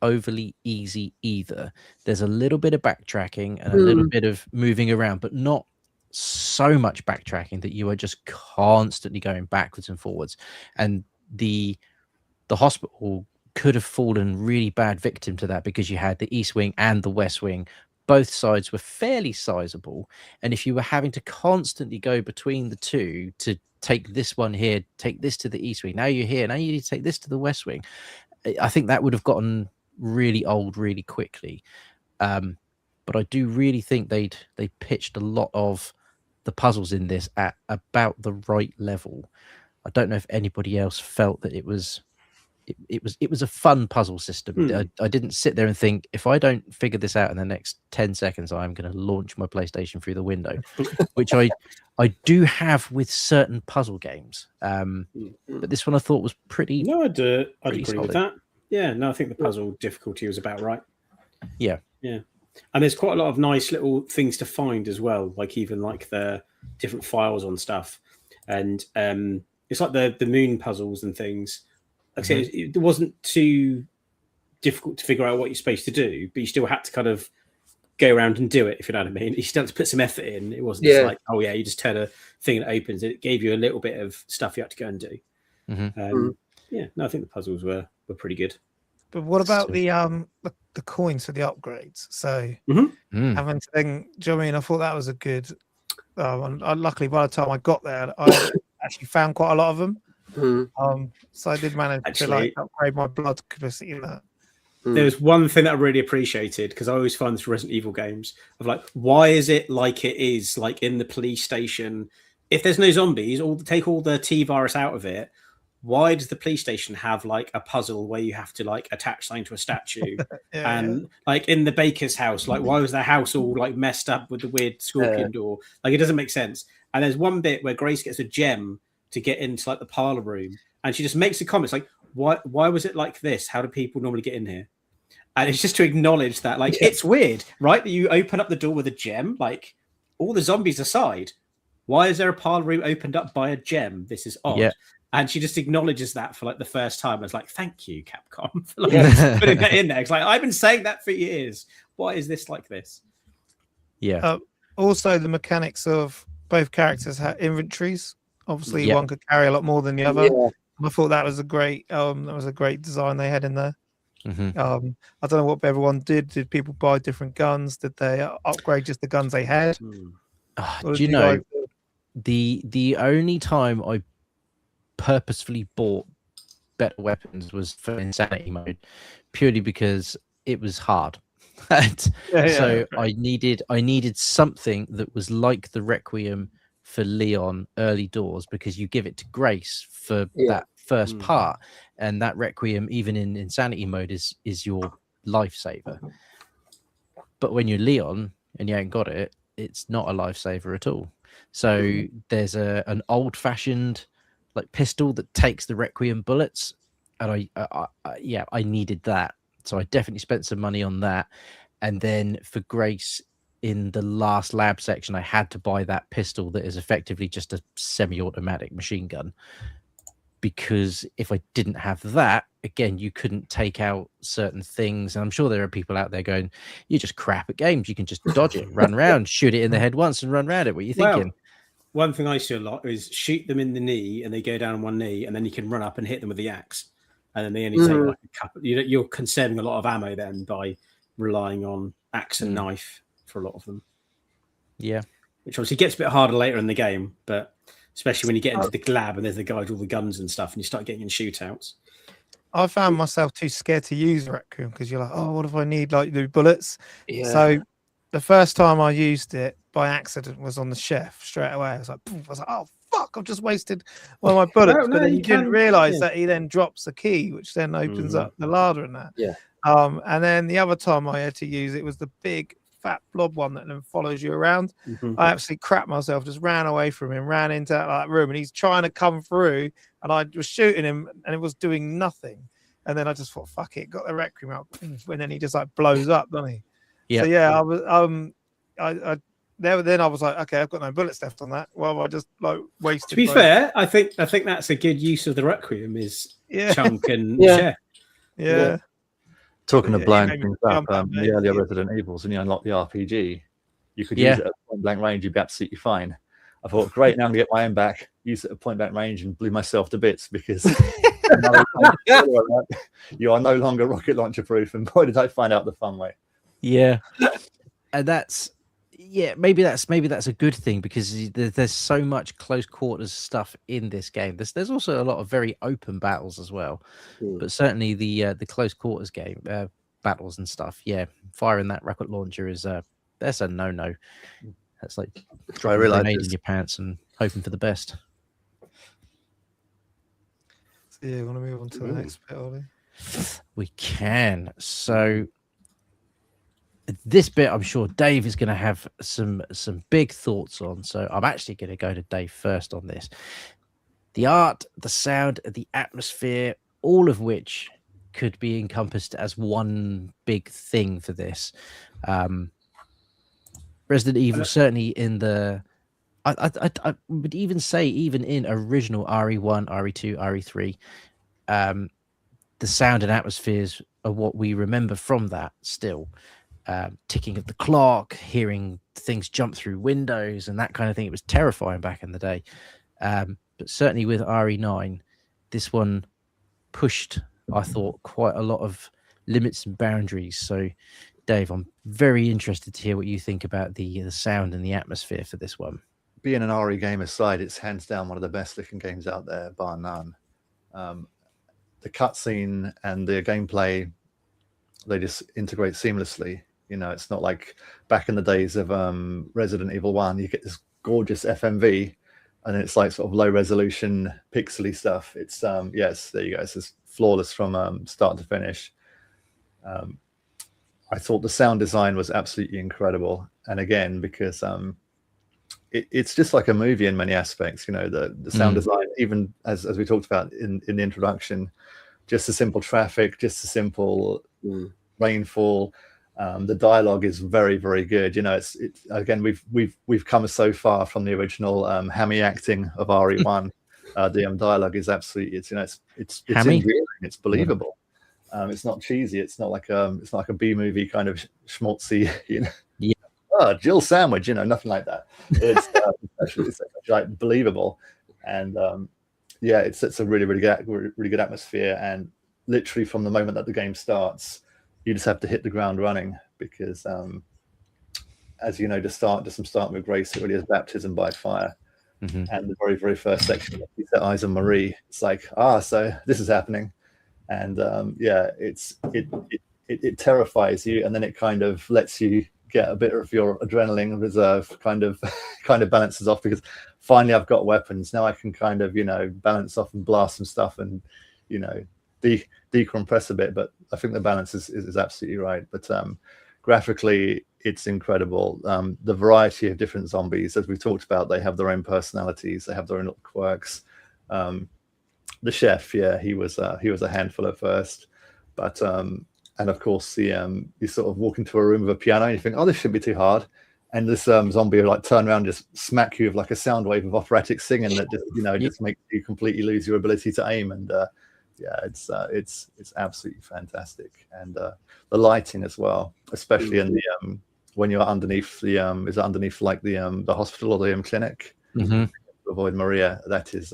Speaker 1: overly easy either. There's a little bit of backtracking and a little bit of moving around, but not so much backtracking that you are just constantly going backwards and forwards. And the hospital could have fallen really bad victim to that, because you had the East Wing and the West Wing. Both sides were fairly sizable, and if you were having to constantly go between the two to take this one here, take this to the East Wing, now you're here, now you need to take this to the West Wing, I think that would have gotten really old really quickly. But I do really think they pitched a lot of the puzzles in this at about the right level. I don't know if anybody else felt that it was a fun puzzle system. I didn't sit there and think, if I don't figure this out in the next 10 seconds, I'm going to launch my PlayStation through the window, which I do have with certain puzzle games. But this one I thought was pretty.
Speaker 3: No, I'd agree
Speaker 1: solid
Speaker 3: with that. Yeah, no, I think the puzzle difficulty was about right.
Speaker 1: Yeah.
Speaker 3: And there's quite a lot of nice little things to find as well, like even like the different files on stuff. And it's like the moon puzzles and things. Like I said, it wasn't too difficult to figure out what you're supposed to do, but you still had to kind of go around and do it, if you know what I mean. You still had to put some effort in. It wasn't just like, oh yeah, you just turn a thing and it opens. It gave you a little bit of stuff you had to go and do. Yeah, no, I think the puzzles were pretty good.
Speaker 2: But what about the coins for the upgrades? So having to then, do you know what I mean? I thought that was a good. Luckily, by the time I got there, I actually found quite a lot of them. So I did manage to upgrade my blood capacity in that.
Speaker 3: There was one thing that I really appreciated, because I always find this Resident Evil games of like, why is it like it is like in the police station? If there's no zombies, take all the T virus out of it, why does the police station have like a puzzle where you have to like attach something to a statue? Like in the baker's house, like why was their house all like messed up with the weird scorpion door? Like it doesn't make sense. And there's one bit where Grace gets a gem to get into like the parlor room, and she just makes a comment like, why was it like this? How do people normally get in here? And it's just to acknowledge that, like, it's weird, right? That you open up the door with a gem, like all the zombies aside, why is there a parlor room opened up by a gem? This is odd. And she just acknowledges that for like the first time. I was like, thank you, Capcom, for like putting that in there. It's like, I've been saying that for years. Why is this like this?
Speaker 1: Yeah.
Speaker 2: Also, the mechanics of both characters had inventories. Obviously,
Speaker 1: Yeah.
Speaker 2: one could carry a lot more than the other.
Speaker 5: Yeah.
Speaker 2: I thought that was a great design they had in there.
Speaker 1: Mhm.
Speaker 2: I don't know what everyone did. Did people buy different guns? Did they upgrade just the guns they had? Or
Speaker 1: Do
Speaker 2: did
Speaker 1: you know,
Speaker 2: guys-
Speaker 1: the only time I purposefully bought better weapons was for insanity mode, purely because it was hard. And so I needed something that was like the Requiem for Leon early doors, because you give it to Grace for that first part, and that Requiem, even in insanity mode, is your lifesaver. But when you're Leon and you ain't got it, it's not a lifesaver at all. So there's an old-fashioned like pistol that takes the Requiem bullets, and I needed that. So I definitely spent some money on that. And then for Grace, in the last lab section, I had to buy that pistol that is effectively just a semi-automatic machine gun, because if I didn't have that, again, you couldn't take out certain things. And I'm sure there are people out there going, you're just crap at games, you can just dodge it, run around, shoot it in the head once and run around it. What are you thinking?
Speaker 3: One thing I see a lot is shoot them in the knee and they go down on one knee, and then you can run up and hit them with the axe, and then they only take like a couple. You're conserving a lot of ammo then by relying on axe and knife for a lot of them.
Speaker 1: Yeah,
Speaker 3: which obviously gets a bit harder later in the game, but especially when you get into the lab and there's the guy with all the guns and stuff, and you start getting in shootouts.
Speaker 2: I found myself too scared to use Requiem because you're like, oh, what if I need like the bullets?
Speaker 5: Yeah.
Speaker 2: So the first time I used it by accident was on the chef straight away. I was like, poof. I was like, oh fuck, I've just wasted one of my bullets. But then you didn't realize that he then drops a key, which then opens up the larder and that.
Speaker 5: Yeah.
Speaker 2: And then the other time I had to use it was the big fat blob one that then follows you around. I absolutely crapped myself, just ran away from him, ran into that room, and he's trying to come through, and I was shooting him and it was doing nothing. And then I just thought, fuck it, got the Requiem out, and then he just like blows up, doesn't he?
Speaker 1: Yeah.
Speaker 2: So yeah, I was then I was like, okay, I've got no bullets left on that. Well, I just like wasted.
Speaker 3: To be fair, I think that's a good use of the Requiem is chunk and share.
Speaker 2: Yeah.
Speaker 4: Talking of blowing things up, the earlier Resident Evils, and you unlock the RPG, you could use it at point blank range, you'd be absolutely fine. I thought, great, now I'm going to get my aim back, use it at point blank range, and blew myself to bits because you are no longer rocket launcher proof. And boy, did I find out the fun way.
Speaker 1: Yeah. And maybe that's a good thing, because there's so much close quarters stuff in this game. There's also a lot of very open battles as well, but certainly the close quarters game battles and stuff. Yeah, firing that rocket launcher is that's a no. That's like dropping a grenade in your pants and hoping for the best.
Speaker 2: So yeah, want to move on to the next bit, Ollie?
Speaker 1: We can. So this bit, I'm sure Dave is going to have some big thoughts on. So I'm actually going to go to Dave first on this. The art, the sound, the atmosphere, all of which could be encompassed as one big thing for this. Resident Evil, certainly in the... I would even say, even in original RE1, RE2, RE3, the sound and atmospheres are what we remember from that still. Ticking of the clock, hearing things jump through windows and that kind of thing. It was terrifying back in the day. But certainly with RE9, this one pushed, I thought, quite a lot of limits and boundaries. So, Dave, I'm very interested to hear what you think about the sound and the atmosphere for this one.
Speaker 4: Being an RE game aside, it's hands down one of the best looking games out there, bar none. The cutscene and the gameplay, they just integrate seamlessly. You know, it's not like back in the days of Resident Evil 1, you get this gorgeous FMV and it's like sort of low resolution pixely stuff. It's yes, there you go. It's just flawless from start to finish. I thought the sound design was absolutely incredible. And again, because it's just like a movie in many aspects, you know, the sound design, even as we talked about in the introduction, just a simple traffic, just a simple rainfall. The dialogue is very, very good. You know, it's again, we've come so far from the original hammy acting of RE1 The dialogue is absolutely, it's
Speaker 1: Hammy?
Speaker 4: endearing, it's believable. It's not cheesy. It's not like a B movie kind of schmaltzy,
Speaker 1: Yeah.
Speaker 4: Oh, Jill sandwich, nothing like that. It's it's like believable, and yeah, it's a really good atmosphere. And literally from the moment that the game starts, you just have to hit the ground running because, as you know, just starting with Grace, it really is baptism by fire.
Speaker 1: Mhm.
Speaker 4: And the very first section, you set eyes on Marie. It's like, so this is happening, and yeah, it terrifies you, and then it kind of lets you get a bit of your adrenaline reserve kind of balances off, because finally I've got weapons now. I can kind of balance off and blast some stuff and decompress a bit. But I think the balance is absolutely right. But graphically, it's incredible. The variety of different zombies, as we've talked about, they have their own personalities, they have their own little quirks. The chef, yeah, he was a handful at first, but and of course you sort of walk into a room with a piano and you think, oh, this shouldn't be too hard, and this zombie will like turn around and just smack you with like a sound wave of operatic singing that just just makes you completely lose your ability to aim. And yeah, it's absolutely fantastic. And the lighting as well, especially in the when you're underneath the is it underneath like the hospital or the clinic,
Speaker 1: Mhm.
Speaker 4: to avoid Maria. That is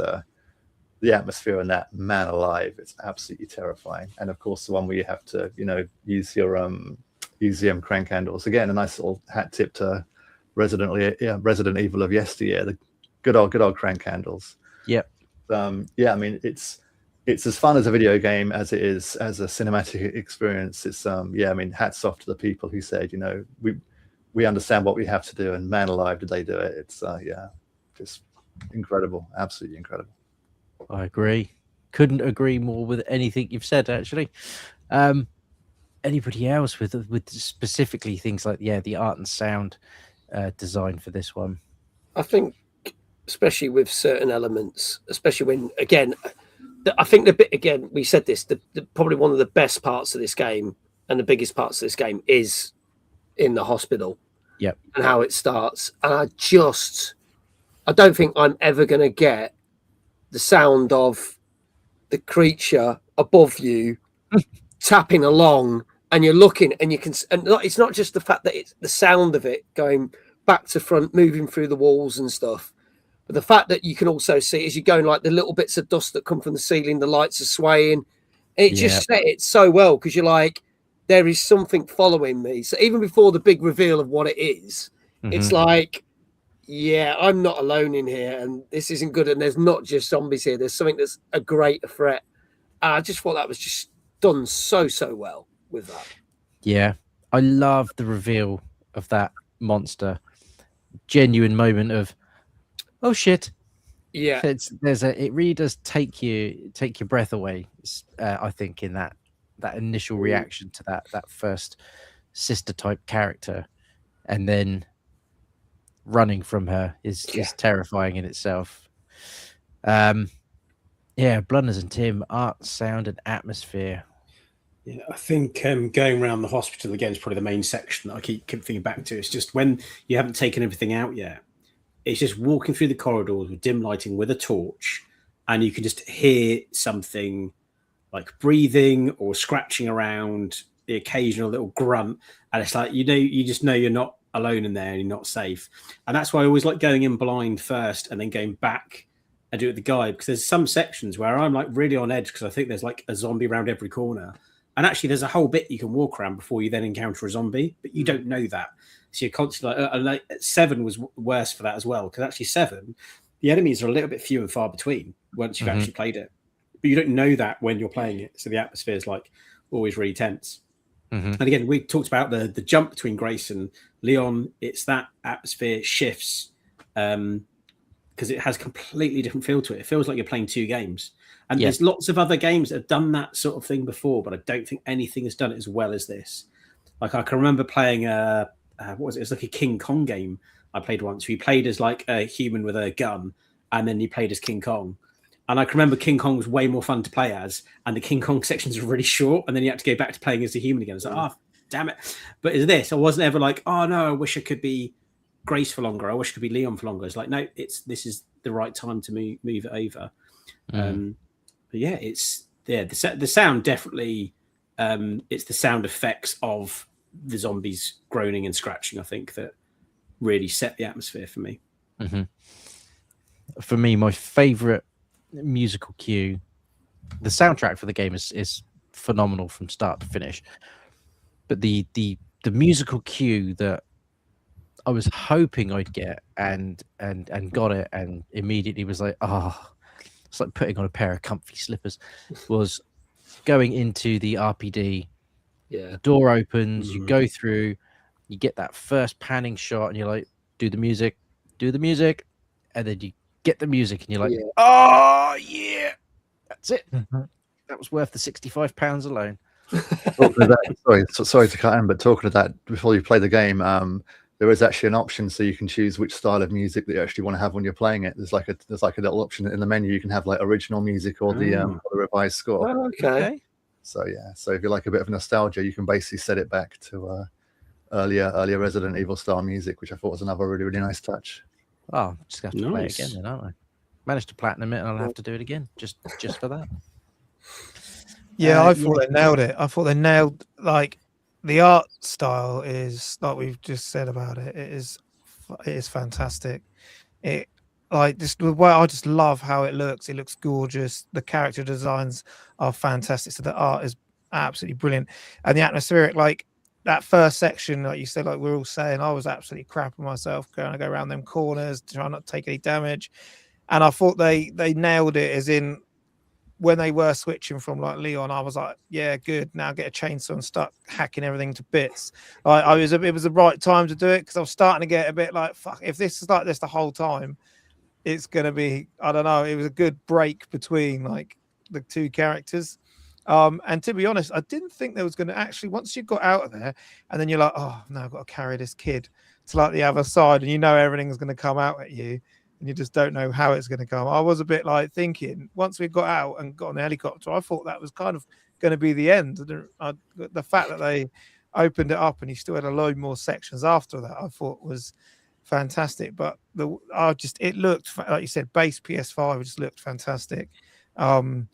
Speaker 4: the atmosphere in that, man alive, it's absolutely terrifying. And of course the one where you have to use your crank handles, again a nice little hat tip to Resident Evil of yesteryear, the good old crank handles.
Speaker 1: Yep.
Speaker 4: Yeah, I mean it's as fun as a video game as it is as a cinematic experience. It's yeah, I mean, hats off to the people who said, we understand what we have to do, and man alive did they do it. It's yeah, just incredible, absolutely incredible.
Speaker 1: I agree. Couldn't agree more with anything you've said, actually. Anybody else with specifically things like the art and sound design for this one?
Speaker 5: I think, especially with certain elements, especially when, again, I think the bit, again, we said this, probably one of the best parts of this game and the biggest parts of this game is in the hospital.
Speaker 1: Yep.
Speaker 5: And how it starts. And I don't think I'm ever going to get the sound of the creature above you tapping along, and you're looking, and you can, and it's not just the fact that it's the sound of it going back to front, moving through the walls and stuff, but the fact that you can also see as you're going, like the little bits of dust that come from the ceiling, the lights are swaying. It just set it so well, because you're like, there is something following me. So even before the big reveal of what it is, it's like, yeah, I'm not alone in here, and this isn't good. And there's not just zombies here. There's something that's a greater threat. I just thought that was just done so well with that.
Speaker 1: Yeah, I love the reveal of that monster. Genuine moment of, oh shit.
Speaker 5: Yeah,
Speaker 1: it really does take your breath away. I think in that initial reaction to that first sister type character, and then running from her is terrifying in itself. Yeah, Blunders and Tim, art, sound, and atmosphere.
Speaker 3: Yeah, I think going around the hospital again is probably the main section that I keep thinking back to. It's just when you haven't taken everything out yet, it's just walking through the corridors with dim lighting with a torch, and you can just hear something like breathing or scratching around, the occasional little grunt, and it's like you just know you're not alone in there and you're not safe. And that's why I always like going in blind first and then going back and do it with the guide, because there's some sections where I'm like really on edge because I think there's like a zombie around every corner, and actually there's a whole bit you can walk around before you then encounter a zombie, but you don't know that. So you're constantly like 7 was worse for that as well, because actually 7, the enemies are a little bit few and far between once you've actually played it, but you don't know that when you're playing it. So the atmosphere is like always really tense. And again, we talked about the jump between Grace and Leon. It's that atmosphere shifts because it has completely different feel to it. It feels like you're playing 2 games. And there's lots of other games that have done that sort of thing before, but I don't think anything has done it as well as this. Like I can remember playing what was it? It was like a King Kong game I played once. We played as like a human with a gun, and then you played as King Kong. And I can remember King Kong was way more fun to play as, and the King Kong sections were really short, and then you had to go back to playing as a human again. It's like, oh, damn it. But is this? I wasn't ever like, oh no, I wish I could be Grace for longer. I wish I could be Leon for longer. It's like, no, this is the right time to move it over. But yeah, it's the sound definitely. It's the sound effects of the zombies groaning and scratching, I think, that really set the atmosphere for me.
Speaker 1: For me, my favorite musical cue, the soundtrack for the game is phenomenal from start to finish. But the musical cue that I was hoping I'd get and got it, and immediately was like, it's like putting on a pair of comfy slippers, was going into the RPD.
Speaker 5: Yeah.
Speaker 1: The door opens, you go through, you get that first panning shot, and you're like, do the music, and then you get the music, and you're like, oh yeah, that's it. That was worth the £65 alone.
Speaker 4: Sorry to cut in, but talking of that, before you play the game, there is actually an option so you can choose which style of music that you actually want to have when you're playing it. There's like a little option in the menu. You can have like original music or the revised score.
Speaker 5: Oh, okay.
Speaker 4: So yeah, so if you like a bit of nostalgia, you can basically set it back to earlier Resident Evil style music, which I thought was another really nice touch.
Speaker 1: Oh, I'm just gonna have to play it again then, aren't I? Managed to platinum it, and I'll have to do it again just for that.
Speaker 2: Yeah, I thought they nailed it. I thought they nailed, like, the art style is, like we've just said about it. It is fantastic. It, like, just the way, I just love how it looks. It looks gorgeous. The character designs are fantastic. So the art is absolutely brilliant, and the atmospheric, like that first section, like you said, like we're all saying, I was absolutely crapping myself going to go around them corners, trying not to take any damage, and I thought they nailed it. As in, when they were switching from like Leon, I was like, yeah, good. Now get a chainsaw and start hacking everything to bits. It was the right time to do it, because I was starting to get a bit like, fuck, if this is like this the whole time, it's going to be, I don't know. It was a good break between like the two characters. And to be honest, I didn't think there was going to actually, once you got out of there and then you're like, oh no, I've got to carry this kid to like the other side, and you know everything's going to come out at you, and you just don't know how it's going to come. I was a bit like thinking, once we got out and got on the helicopter, I thought that was kind of going to be the end. The fact that they opened it up and you still had a load more sections after that, I thought was fantastic. But it looked, like you said, base PS5 just looked fantastic. And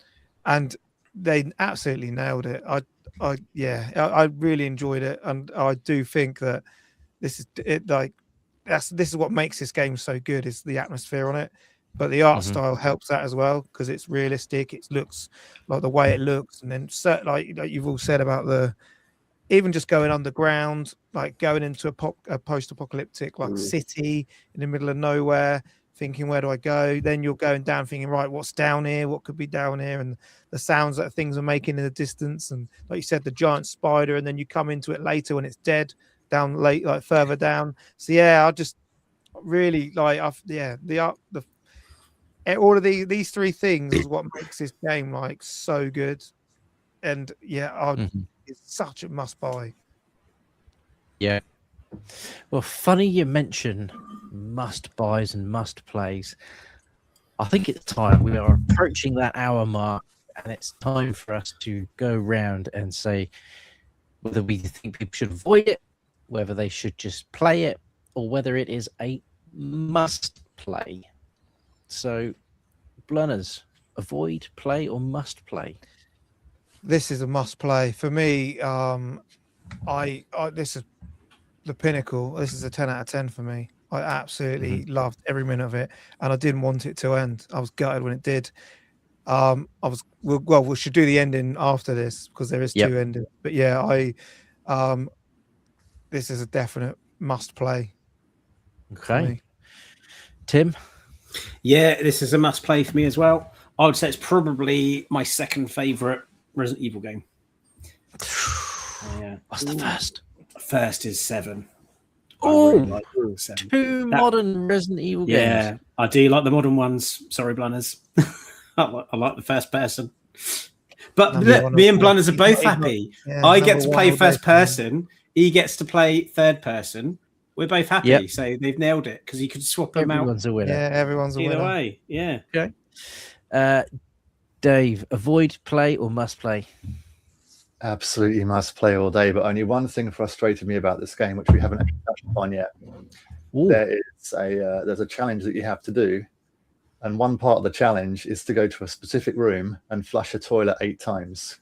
Speaker 2: they absolutely nailed it. I really enjoyed it, and I do think that this is it. Like, this is what makes this game so good, is the atmosphere on it. But the art style helps that as well, because it's realistic. It looks like the way it looks, and then like you've all said about even just going underground, like going into a post-apocalyptic like city in the middle of nowhere, thinking, where do I go? Then you're going down thinking, right, what's down here? What could be down here? And the sounds that things are making in the distance. And like you said, the giant spider, and then you come into it later when it's dead down late, like further down. So yeah, I just really like, all of these three things is what makes this game like so good. And yeah, it's such a must buy.
Speaker 1: Yeah. Well, funny you mention must buys and must plays. I think it's time. We are approaching that hour mark, and it's time for us to go round and say whether we think people should avoid it, whether they should just play it, or whether it is a must play. So, Blunners, avoid, play, or must play?
Speaker 2: This is a must play for me. This is the pinnacle. This is a 10 out of 10 for me. I absolutely loved every minute of it, and I didn't want it to end. I was gutted when it did. We should do the ending after this, because there is two endings. But yeah, this is a definite must play.
Speaker 1: Okay, Tim.
Speaker 3: Yeah, this is a must play for me as well. I would say it's probably my second favorite Resident Evil game. Yeah.
Speaker 1: What's the first?
Speaker 3: First is 7.
Speaker 1: Oh,
Speaker 3: really like 7.
Speaker 1: Two modern Resident Evil games.
Speaker 3: Yeah, I do like the modern ones. Sorry, Blunners. I like the first person. But me and Blunners are both happy. I get to play first person. He gets to play third person. We're both happy. Yep. So they've nailed it, because you could swap them out.
Speaker 1: Everyone's a winner.
Speaker 2: Yeah, everyone's a winner.
Speaker 3: Either way, yeah.
Speaker 1: Okay. Dave, avoid, play, or must play?
Speaker 4: Absolutely must play all day, but only one thing frustrated me about this game, which we haven't actually touched upon yet. There's a challenge that you have to do, And one part of the challenge is to go to a specific room and flush a toilet 8 times.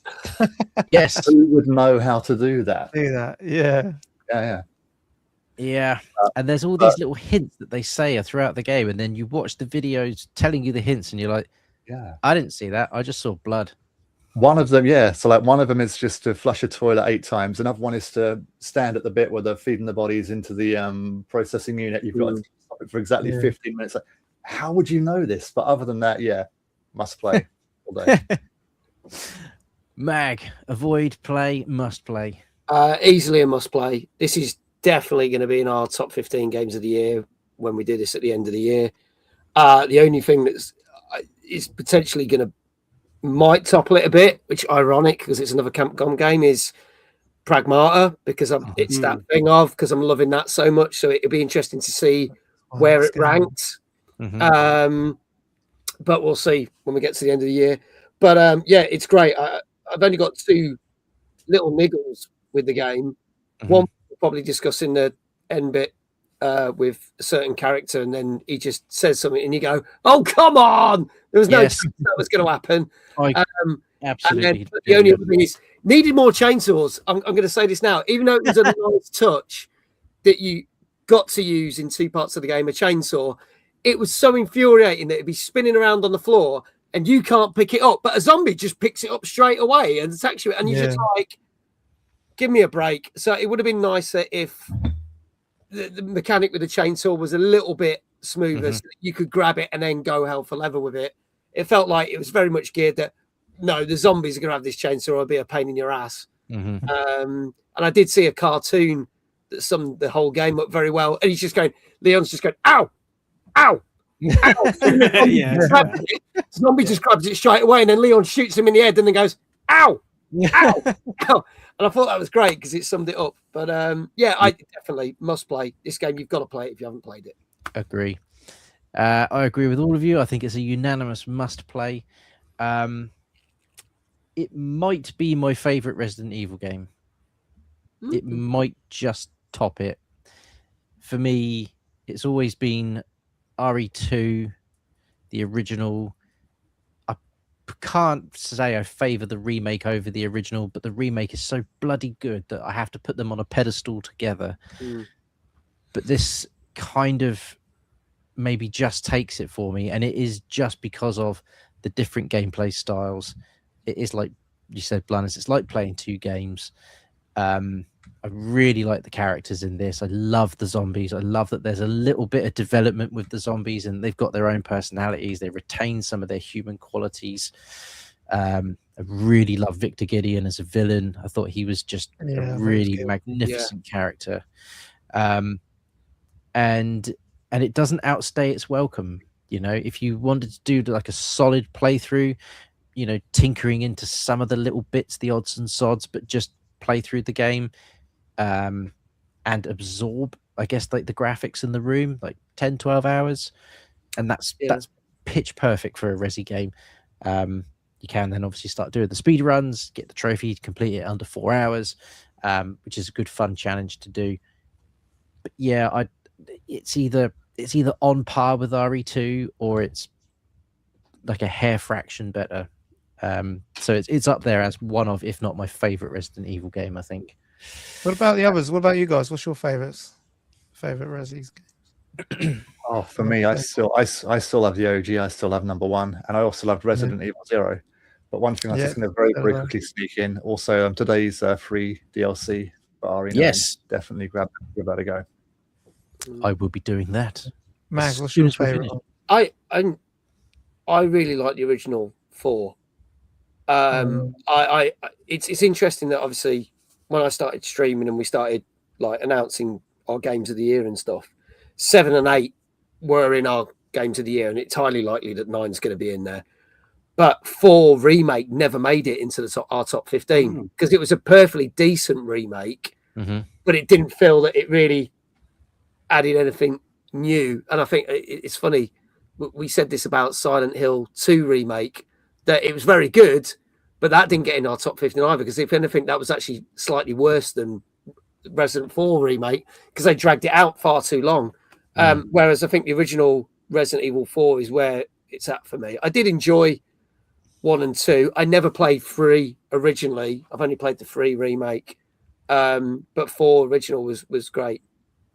Speaker 1: Yes.
Speaker 4: Who would know how to do that?
Speaker 2: Do that, yeah.
Speaker 4: Yeah.
Speaker 1: Yeah. And there's all these little hints that they say throughout the game, and then you watch the videos telling you the hints, and you're like,
Speaker 4: Yeah.
Speaker 1: I didn't see that. I just saw blood.
Speaker 4: One of them, yeah. So like one of them is just to flush a toilet 8 times. Another one is to stand at the bit where they're feeding the bodies into the processing unit. You've got to stop it for exactly 15 minutes. Like, how would you know this? But other than that, yeah, must play all day.
Speaker 1: Mag, avoid, play, must play.
Speaker 5: Easily a must play. This is definitely going to be in our top 15 games of the year when we do this at the end of the year. The only thing that's is potentially going to might topple it a bit, which ironic because it's another Capcom game, is Pragmata, because it's that thing of because I'm loving that so much. So it'd be interesting to see where it ranked. But we'll see when we get to the end of the year. But yeah, it's great. I've only got 2 little niggles with the game. One we'll probably discuss in the end bit with a certain character, and then he just says something, and you go, "Oh, come on!" There was no chance that was going to happen.
Speaker 1: Absolutely.
Speaker 5: And then, the only other thing is needed more chainsaws. I'm going to say this now, even though it was a nice touch that you got to use in 2 parts of the game, a chainsaw. It was so infuriating that it'd be spinning around on the floor and you can't pick it up, but a zombie just picks it up straight away and attacks you, and you're just like, give me a break. So it would have been nicer if the mechanic with the chainsaw was a little bit smoother, so that you could grab it and then go hell for leather with it. It felt like it was very much geared that, no, the zombies are going to have this chainsaw, it'll be a pain in your ass. And I did see a cartoon that summed the whole game up very well, and he's just going, Leon's just going, ow, ow, ow. Zombie just grabs it straight away, and then Leon shoots him in the head and then goes, ow, ow, ow. And I thought that was great because it summed it up. But yeah, I definitely must play this game. You've got to play it if you haven't played it.
Speaker 1: Agree. I agree with all of you. I think it's a unanimous must play. It might be my favorite Resident Evil game. It might just top it. For me, it's always been RE2, the original. I can't say I favor the remake over the original, but the remake is so bloody good that I have to put them on a pedestal together. But this kind of maybe just takes it for me, and it is just because of the different gameplay styles. It is like you said, Blannis, it's like playing 2 games. I really like the characters in this. I love the zombies. I love that there's a little bit of development with the zombies, and they've got their own personalities. They retain some of their human qualities. I really love Victor Gideon as a villain. I thought he was just a really magnificent character. And it doesn't outstay its welcome. You know, if you wanted to do like a solid playthrough, you know, tinkering into some of the little bits, the odds and sods, but just play through the game and absorb, I guess, like the graphics in the room, like 10, 12 hours. And that's pitch perfect for a Resi game. You can then obviously start doing the speed runs, get the trophy, complete it under 4 hours, which is a good fun challenge to do. But yeah, it's either on par with RE2 or it's like a hair fraction better. So it's up there as one of, if not my favorite Resident Evil game, I think.
Speaker 2: What about the others? What about you guys? What's your favorite Resident games?
Speaker 4: Oh, for me, I still love the OG. I still have number 1, and I also loved Resident Evil 0. But one thing I'm just going to very quickly sneak in. Also, today's free DLC for RE9.
Speaker 1: Yes,
Speaker 4: definitely give that a go.
Speaker 1: I will be doing that.
Speaker 2: Mag, what's your favorite?
Speaker 5: I really like the original 4. It's interesting that obviously when I started streaming and we started like announcing our games of the year and stuff, 7 and 8 were in our games of the year, and it's highly likely that 9's going to be in there. But 4 remake never made it into our top 15 because it was a perfectly decent remake, but it didn't feel that it really added anything new. And I think it's funny, we said this about Silent Hill 2 remake, that it was very good, but that didn't get in our top 15 either, because if anything, that was actually slightly worse than Resident 4 remake because they dragged it out far too long. Whereas I think the original Resident Evil 4 is where it's at for me. I did enjoy 1 and 2. I never played 3 originally. I've only played the 3 remake, but 4 original was great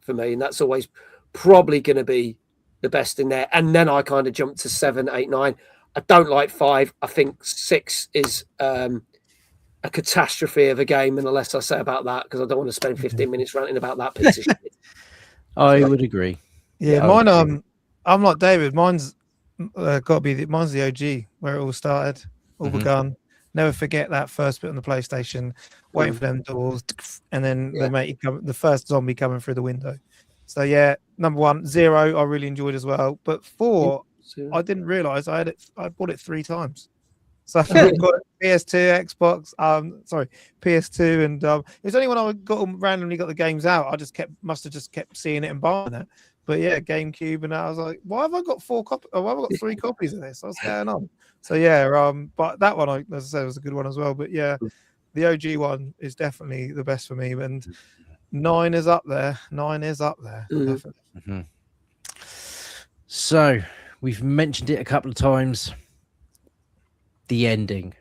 Speaker 5: for me, and that's always probably going to be the best in there. And then I kind of jumped to 7, 8, 9. I don't like 5. I think 6 is a catastrophe of a game, and the less I say about that, because I don't want to spend 15 minutes ranting about that piece of shit.
Speaker 1: I would agree.
Speaker 2: Yeah, mine. I'm like David. Mine's got to be mine's the OG where it all started, all begun. Never forget that first bit on the PlayStation, waiting for them doors, and then they make you come, the first zombie coming through the window. So yeah, number 1, 0, I really enjoyed as well. But 4, I didn't realize I had it. I bought it 3 times. So I've got PS2, Xbox, PS2, and it was only when I randomly got the games out, I must have just kept seeing it and buying it. But yeah, GameCube, and I was like, why have I got 4 copies? Why have I got 3 copies of this? What's going on? So yeah, but that one, as I said, was a good one as well. But yeah, the OG one is definitely the best for me, and 9 is up there. 9 is up there, definitely.
Speaker 1: So we've mentioned it a couple of times. The ending.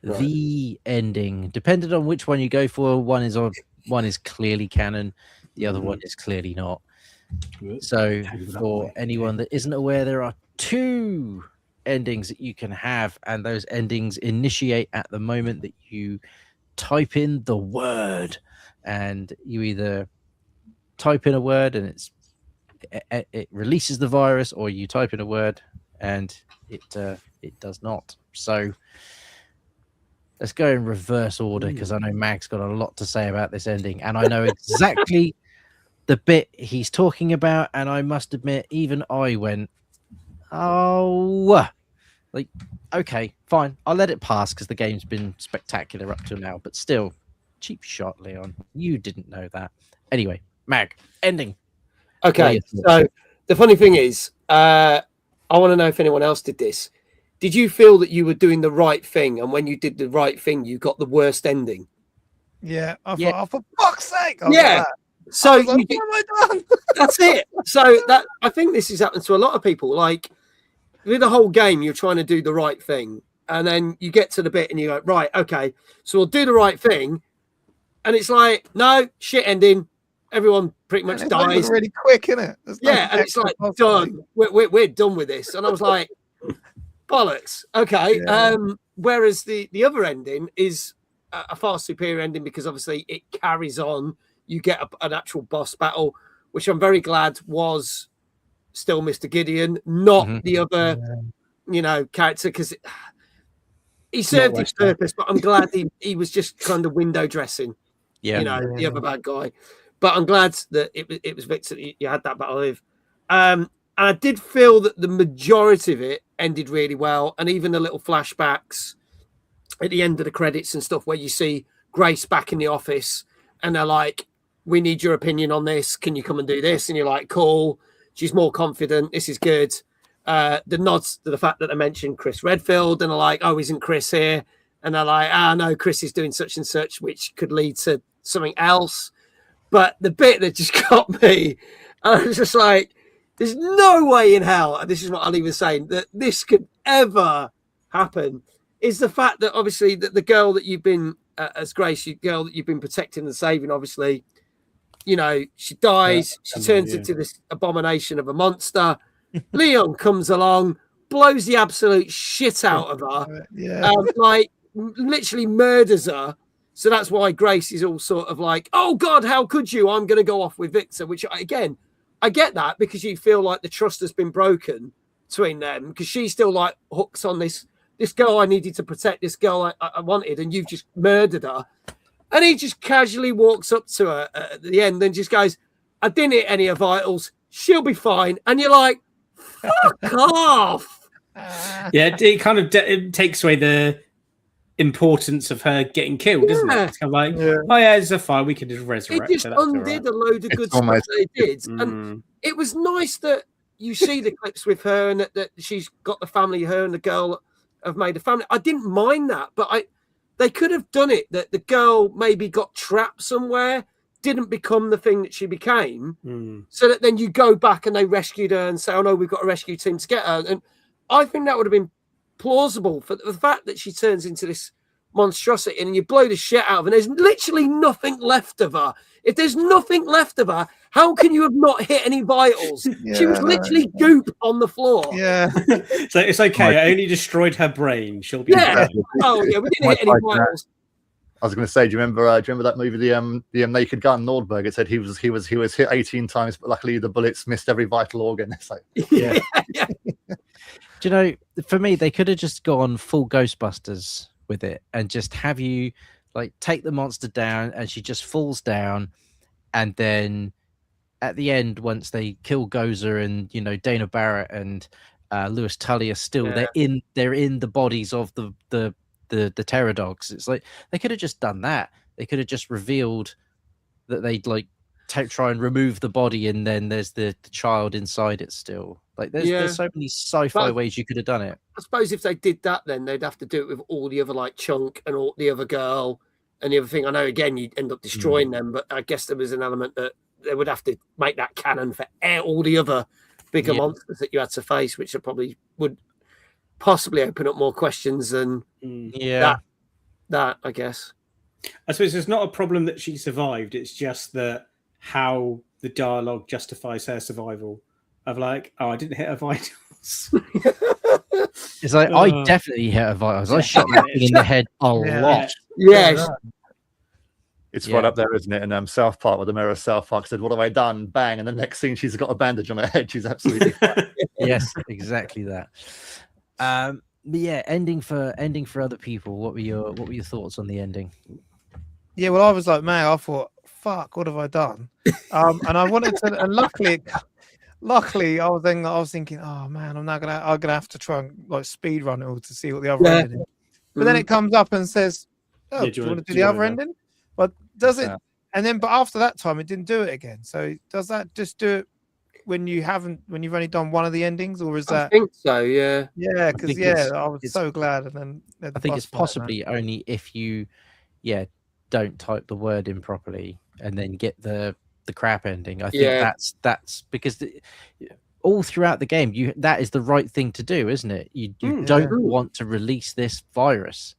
Speaker 1: Right. The ending. Depending on which one you go for, one is clearly canon, the other one is clearly not. So for anyone that isn't aware, there are 2 endings that you can have, and those endings initiate at the moment that you type in the word, and you either type in a word and it releases the virus, or you type in a word and it does not. So let's go in reverse order, because I know Mag's got a lot to say about this ending, and I know exactly the bit he's talking about. And I must admit, even I went, oh, like, okay, fine, I'll let it pass because the game's been spectacular up till now. But still, cheap shot, Leon. You didn't know that. Anyway, Mag, ending.
Speaker 5: Okay, so the funny thing is, I want to know if anyone else did this. Did you feel that you were doing the right thing, and when you did the right thing, you got the worst ending?
Speaker 2: Yeah, I thought, oh, for fuck's sake!
Speaker 5: Yeah. So
Speaker 2: like, what have I done?
Speaker 5: That's it. So that, I think this has happened to a lot of people. Like, with the whole game, you're trying to do the right thing, and then you get to the bit and you go, right, okay, so we'll do the right thing, and it's like, no, shit ending. Everyone pretty much dies.
Speaker 2: Really quick, isn't it?
Speaker 5: Yeah, and it's like, done. We're done with this. And I was like, bollocks. Okay. Yeah. Whereas the other ending is a far superior ending, because obviously it carries on. You get an actual boss battle, which I'm very glad was still Mr. Gideon, not the other, character, because he served his purpose. But I'm glad he was just kind of window dressing. The other bad guy. But I'm glad that it was Victor that you had that battle with. And I did feel that the majority of it ended really well. And even the little flashbacks at the end of the credits and stuff, where you see Grace back in the office and they're like, we need your opinion on this. Can you come and do this? And you're like, cool. She's more confident. This is good. The nods to the fact that they mentioned Chris Redfield, and they're like, oh, isn't Chris here? And they're like, no, Chris is doing such and such, which could lead to something else. But the bit that just got me, I was just like, there's no way in hell, and this is what Ali was saying, that this could ever happen, is the fact that obviously that the girl that you've been, as Grace, the girl that you've been protecting and saving, obviously, she dies, she turns into this abomination of a monster. Leon comes along, blows the absolute shit out of her, literally murders her. So that's why Grace is all sort of like, oh, God, how could you? I'm going to go off with Victor, which, again, I get that, because you feel like the trust has been broken between them, because she's still like hooks on this girl I needed to protect, this girl I wanted, and you've just murdered her. And he just casually walks up to her at the end and just goes, I didn't hit any of vitals. She'll be fine. And you're like, fuck off.
Speaker 3: Yeah, it kind of it takes away the importance of her getting killed, doesn't it? It's kind of like, oh yeah, it's a fire, we can just resurrect her.
Speaker 5: It just undid a load of good stuff that it did. And it was nice that you see the clips with her, and that she's got the family, her and the girl have made a family. I didn't mind that, but they could have done it that the girl maybe got trapped somewhere didn't become the thing that she became, so that then you go back and they rescued her and say, oh no, we've got a rescue team to get her. And I think that would have been plausible for the fact that she turns into this monstrosity and you blow the shit out of her and there's literally nothing left of her. If there's nothing left of her, how can you have not hit any vitals? She was literally goop on the floor.
Speaker 2: Yeah.
Speaker 3: So it's okay. I only destroyed her brain. She'll be
Speaker 5: Yeah. Oh yeah, we didn't hit any vitals.
Speaker 4: I was going to say, do you remember that movie, the Naked Gun, Nordberg? It said he was hit 18 times, but luckily the bullets missed every vital organ. It's like,
Speaker 5: Yeah.
Speaker 1: Do you know, for me, they could have just gone full Ghostbusters with it and just have you like take the monster down and she just falls down, and then at the end, once they kill Gozer and Dana Barrett and Lewis Tully are still they're in the bodies of the terror dogs. It's like they could have just done that. They could have just revealed that they'd like try and remove the body, and then there's the child inside it still. Like there's so many sci-fi ways you could have done it.
Speaker 5: I suppose if they did that, then they'd have to do it with all the other like Chunk and all the other girl and the other thing. I know again you'd end up destroying them, but I guess there was an element that they would have to make that canon for all the other bigger monsters that you had to face, which probably would possibly open up more questions than that I guess.
Speaker 3: I suppose it's not a problem that she survived. It's just that how the dialogue justifies her survival. Of like, oh, I didn't hit her vitals.
Speaker 1: It's like I definitely hit her vitals. I shot that thing in the head a lot.
Speaker 5: Yes.
Speaker 4: It's right up there, isn't it? And South Park, with the mayor of South Park said, "What have I done?" Bang, and the next scene, she's got a bandage on her head. She's absolutely fine.
Speaker 1: Yes, exactly that. But yeah, ending for other people. What were your thoughts on the ending?
Speaker 2: Yeah, well, I was like, man, I thought, fuck, what have I done? And I wanted to, and luckily, I was thinking, oh man, I'm gonna have to try and like speed run it all to see what the other ending is. But then it comes up and says, oh, do you want to do the other ending? But does it? And then, but after that time, it didn't do it again. So does that just do it when you've only done one of the endings, or is that?
Speaker 5: I think so. Yeah.
Speaker 2: Yeah, because I was so glad. And then
Speaker 1: I think it's possibly only if you, don't type the word in properly and then get the crap ending. I think that's because all throughout the game, that is the right thing to do, isn't it? You don't want to release this virus.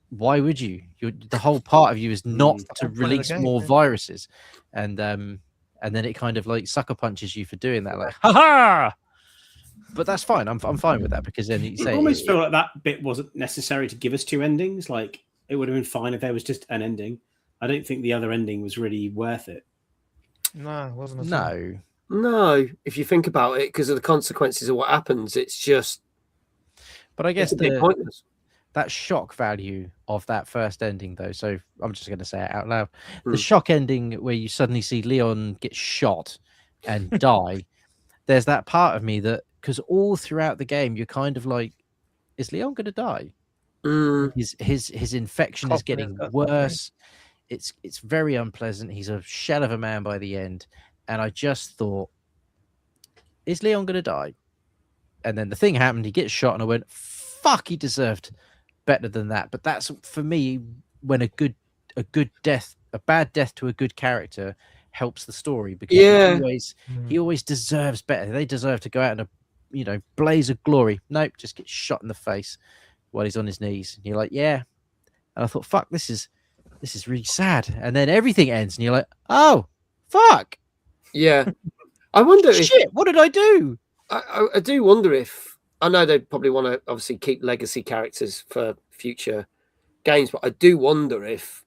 Speaker 1: Why would you? The whole part of you is not to release more viruses, and then it kind of like sucker punches you for doing that, like ha. But that's fine. I'm fine with that, because then you say
Speaker 3: I almost feel like that bit wasn't necessary to give us two endings. Like it would have been fine if there was just an ending. I don't think the other ending was really worth it.
Speaker 2: No, it wasn't.
Speaker 5: No. If you think about it, because of the consequences of what happens, it's just.
Speaker 1: But I guess
Speaker 5: pointless.
Speaker 1: That shock value of that first ending, though. So I'm just going to say it out loud. The shock ending where you suddenly see Leon get shot and die. There's that part of me that, because all throughout the game, you're kind of like, is Leon going to die? His infection is getting worse. It's very unpleasant. He's a shell of a man by the end. And I just thought, is Leon going to die? And then the thing happened. He gets shot, and I went, fuck, he deserved better than that. But that's, for me, when a good death, a bad death to a good character helps the story, because he always deserves better. They deserve to go out in a blaze of glory. Nope, just get shot in the face while he's on his knees. And you're like, yeah. And I thought, fuck, this is really sad. And then everything ends, and you're like, oh, fuck.
Speaker 5: Yeah. I wonder
Speaker 1: what did I do?
Speaker 5: I do wonder if, I know they probably want to obviously keep legacy characters for future games, but I do wonder if,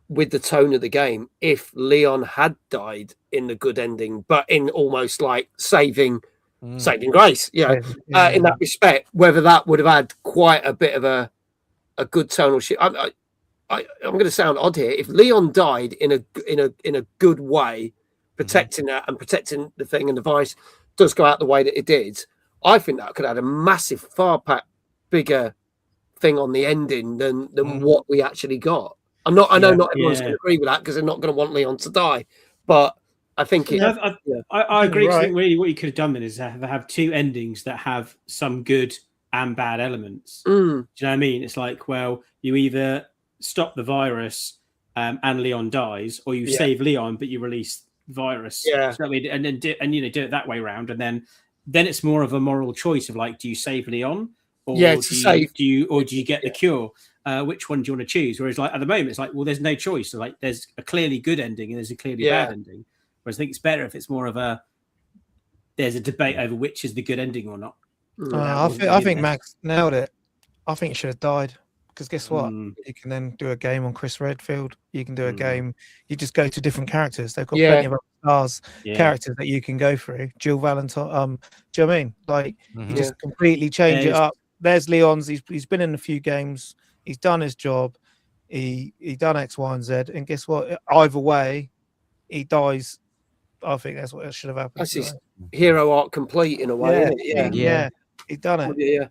Speaker 5: with the tone of the game, if Leon had died in the good ending, but in almost like saving grace, in that respect, whether that would have had quite a bit of a good tonal shift. I'm going to sound odd here. If Leon died in a good way, protecting that and protecting the thing, and the virus does go out the way that it did, I think that could have had a massive, far bigger thing on the ending than what we actually got. I know not everyone's going to agree with that, because they're not going to want Leon to die, but I think
Speaker 3: I agree. Right. I think really what you could have done then is have two endings that have some good and bad elements. Do you know what I mean? It's like, well, you either stop the virus and Leon dies, or you
Speaker 5: Yeah.
Speaker 3: save Leon but you release virus.
Speaker 5: Yeah.
Speaker 3: So, I mean, and then do it that way around, and then it's more of a moral choice of like, do you save Leon, or
Speaker 5: Yeah,
Speaker 3: do
Speaker 5: to
Speaker 3: you
Speaker 5: save-
Speaker 3: do you get the cure? Which one do you want to choose? Whereas like at the moment, it's like, well, there's no choice. So like, there's a clearly good ending and there's a clearly
Speaker 5: Yeah.
Speaker 3: bad ending. Whereas I think it's better if it's more of there's a debate over which is the good ending or not.
Speaker 2: I think Max nailed it. I think he should have died, because guess what?
Speaker 3: Mm.
Speaker 2: You can then do a game on Chris Redfield. You can do a
Speaker 3: Mm.
Speaker 2: game. You just go to different characters. They've got
Speaker 5: Yeah.
Speaker 2: plenty of other stars,
Speaker 3: Yeah.
Speaker 2: characters that you can go through. Jill Valentine. Do you know what I mean? Like,
Speaker 1: Mhm.
Speaker 2: you just completely change it
Speaker 3: There's-
Speaker 2: up. There's Leon's. He's been in a few games. He's done his job. He done X, Y, and Z. And guess what? Either way, he dies. I think that's what should have happened.
Speaker 5: That's his hero arc complete in a way,
Speaker 2: Yeah.
Speaker 5: isn't it? Yeah.
Speaker 2: Yeah, he done it.
Speaker 5: Yeah.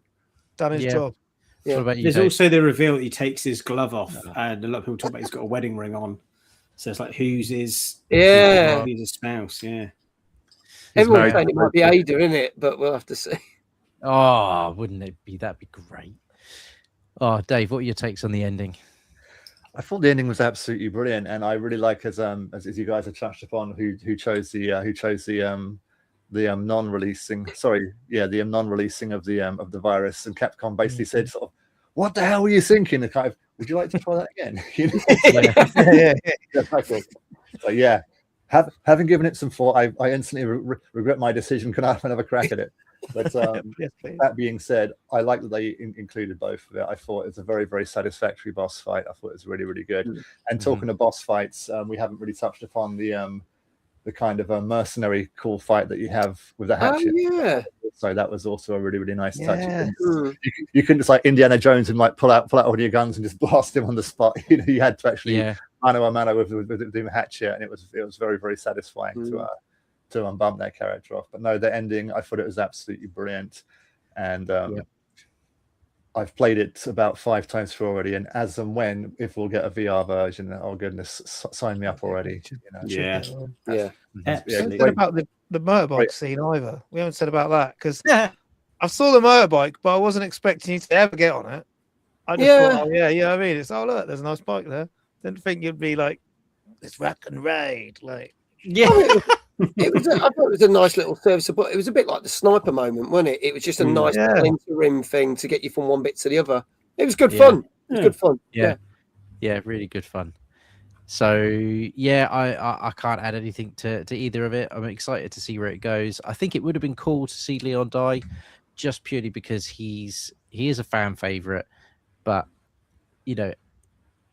Speaker 2: Done his
Speaker 1: Yeah.
Speaker 2: job.
Speaker 1: What about you,
Speaker 3: There's
Speaker 1: Dave?
Speaker 3: also the reveal that he takes his glove off, and a lot of people talk about he's got a wedding ring on. So it's like, who's his spouse? Yeah.
Speaker 5: Everyone's
Speaker 4: married
Speaker 5: saying
Speaker 4: to
Speaker 5: it might be Ada, isn't it? But we'll have to see.
Speaker 1: Oh, wouldn't it be? That'd be great. Oh, Dave, what are your takes on the ending?
Speaker 4: I thought the ending was absolutely brilliant, and I really like as you guys have touched upon who chose the non-releasing non-releasing of the virus, and Capcom basically said sort of, what the hell were you thinking? And kind of, would you like to try that again? You know? Exactly. So yeah, having given it some thought, I instantly regret my decision. Can I have another crack at it? But
Speaker 2: Yes, please.
Speaker 4: that being said, I like that they included both of it. I thought it was a very, very satisfactory boss fight. I thought it was really, really good. And talking of boss fights, we haven't really touched upon the kind of a mercenary cool fight that you have with the
Speaker 5: Oh
Speaker 4: hatchet.
Speaker 5: yeah.
Speaker 4: So that was also a really, really nice touch.
Speaker 2: Yeah.
Speaker 4: You couldn't just like Indiana Jones and like pull out all your guns and just blast him on the spot. You know, you had to actually mano a mano with the hatchet, and it was very, very satisfying to unbump that character off. But no, the ending, I thought it was absolutely brilliant, and I've played it about 5 times through already, and as and when, if we'll get a VR version, oh goodness, sign me up already. You know?
Speaker 3: Yeah.
Speaker 5: Yeah.
Speaker 2: We haven't
Speaker 3: Absolutely.
Speaker 2: said about the motorbike scene either. We haven't said about that, because I saw the motorbike, but I wasn't expecting you to ever get on it. I just thought, oh, yeah, I mean, it's look, there's a nice bike there. Didn't think you'd be like, let's rock and ride, like.
Speaker 1: Yeah.
Speaker 5: I thought it was a nice little service, but it was a bit like the sniper moment, wasn't it? It was just a nice interim thing to get you from one bit to the other. It was good fun. It was good fun.
Speaker 1: Yeah, really good fun. So yeah, I can't add anything to either of it. I'm excited to see where it goes. I think it would have been cool to see Leon die, just purely because he is a fan favorite. But you know,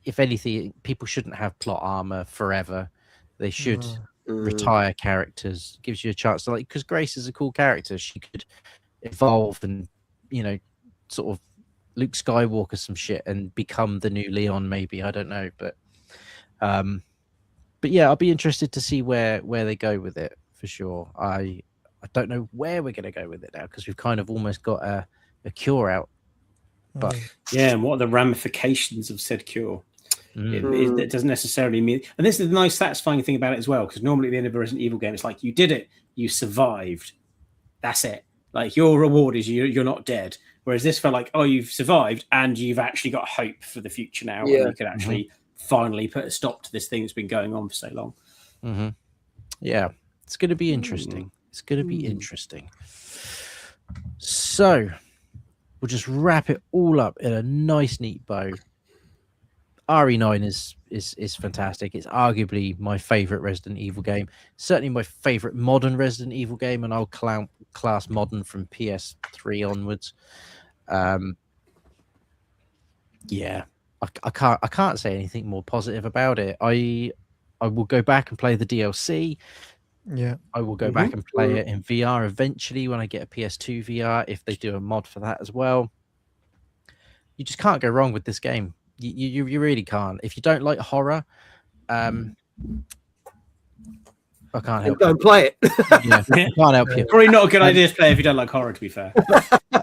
Speaker 1: if anything, people shouldn't have plot armor forever. They should retire characters. Gives you a chance to, like, because Grace is a cool character. She could evolve and, you know, sort of Luke Skywalker some shit and become the new Leon, maybe. I don't know, but yeah, I'll be interested to see where they go with it for sure. I don't know where we're going to go with it now, because we've kind of almost got a cure out. But
Speaker 3: yeah, and what are the ramifications of said cure? It doesn't necessarily mean, and this is the nice satisfying thing about it as well, because normally at the end of a Resident Evil game, it's like, you did it, you survived, that's it. Like, your reward is you're not dead. Whereas this felt like, oh, you've survived and you've actually got hope for the future now, and you can actually finally put a stop to this thing that's been going on for so long.
Speaker 1: Yeah, it's going to be interesting. It's going to be interesting. So we'll just wrap it all up in a nice, neat bow. RE9 is fantastic. It's arguably my favorite Resident Evil game. Certainly my favorite modern Resident Evil game, and I'll class modern from PS3 onwards. Yeah, I can't say anything more positive about it. I will go back and play the DLC.
Speaker 2: Yeah,
Speaker 1: I will go back and play it in VR eventually when I get a PS2 VR, if they do a mod for that as well. You just can't go wrong with this game. You really can't. If you don't like horror, I can't help
Speaker 5: Don't play it.
Speaker 1: Yeah, I can't help you.
Speaker 3: Probably not a good idea to play if you don't like horror, to be fair.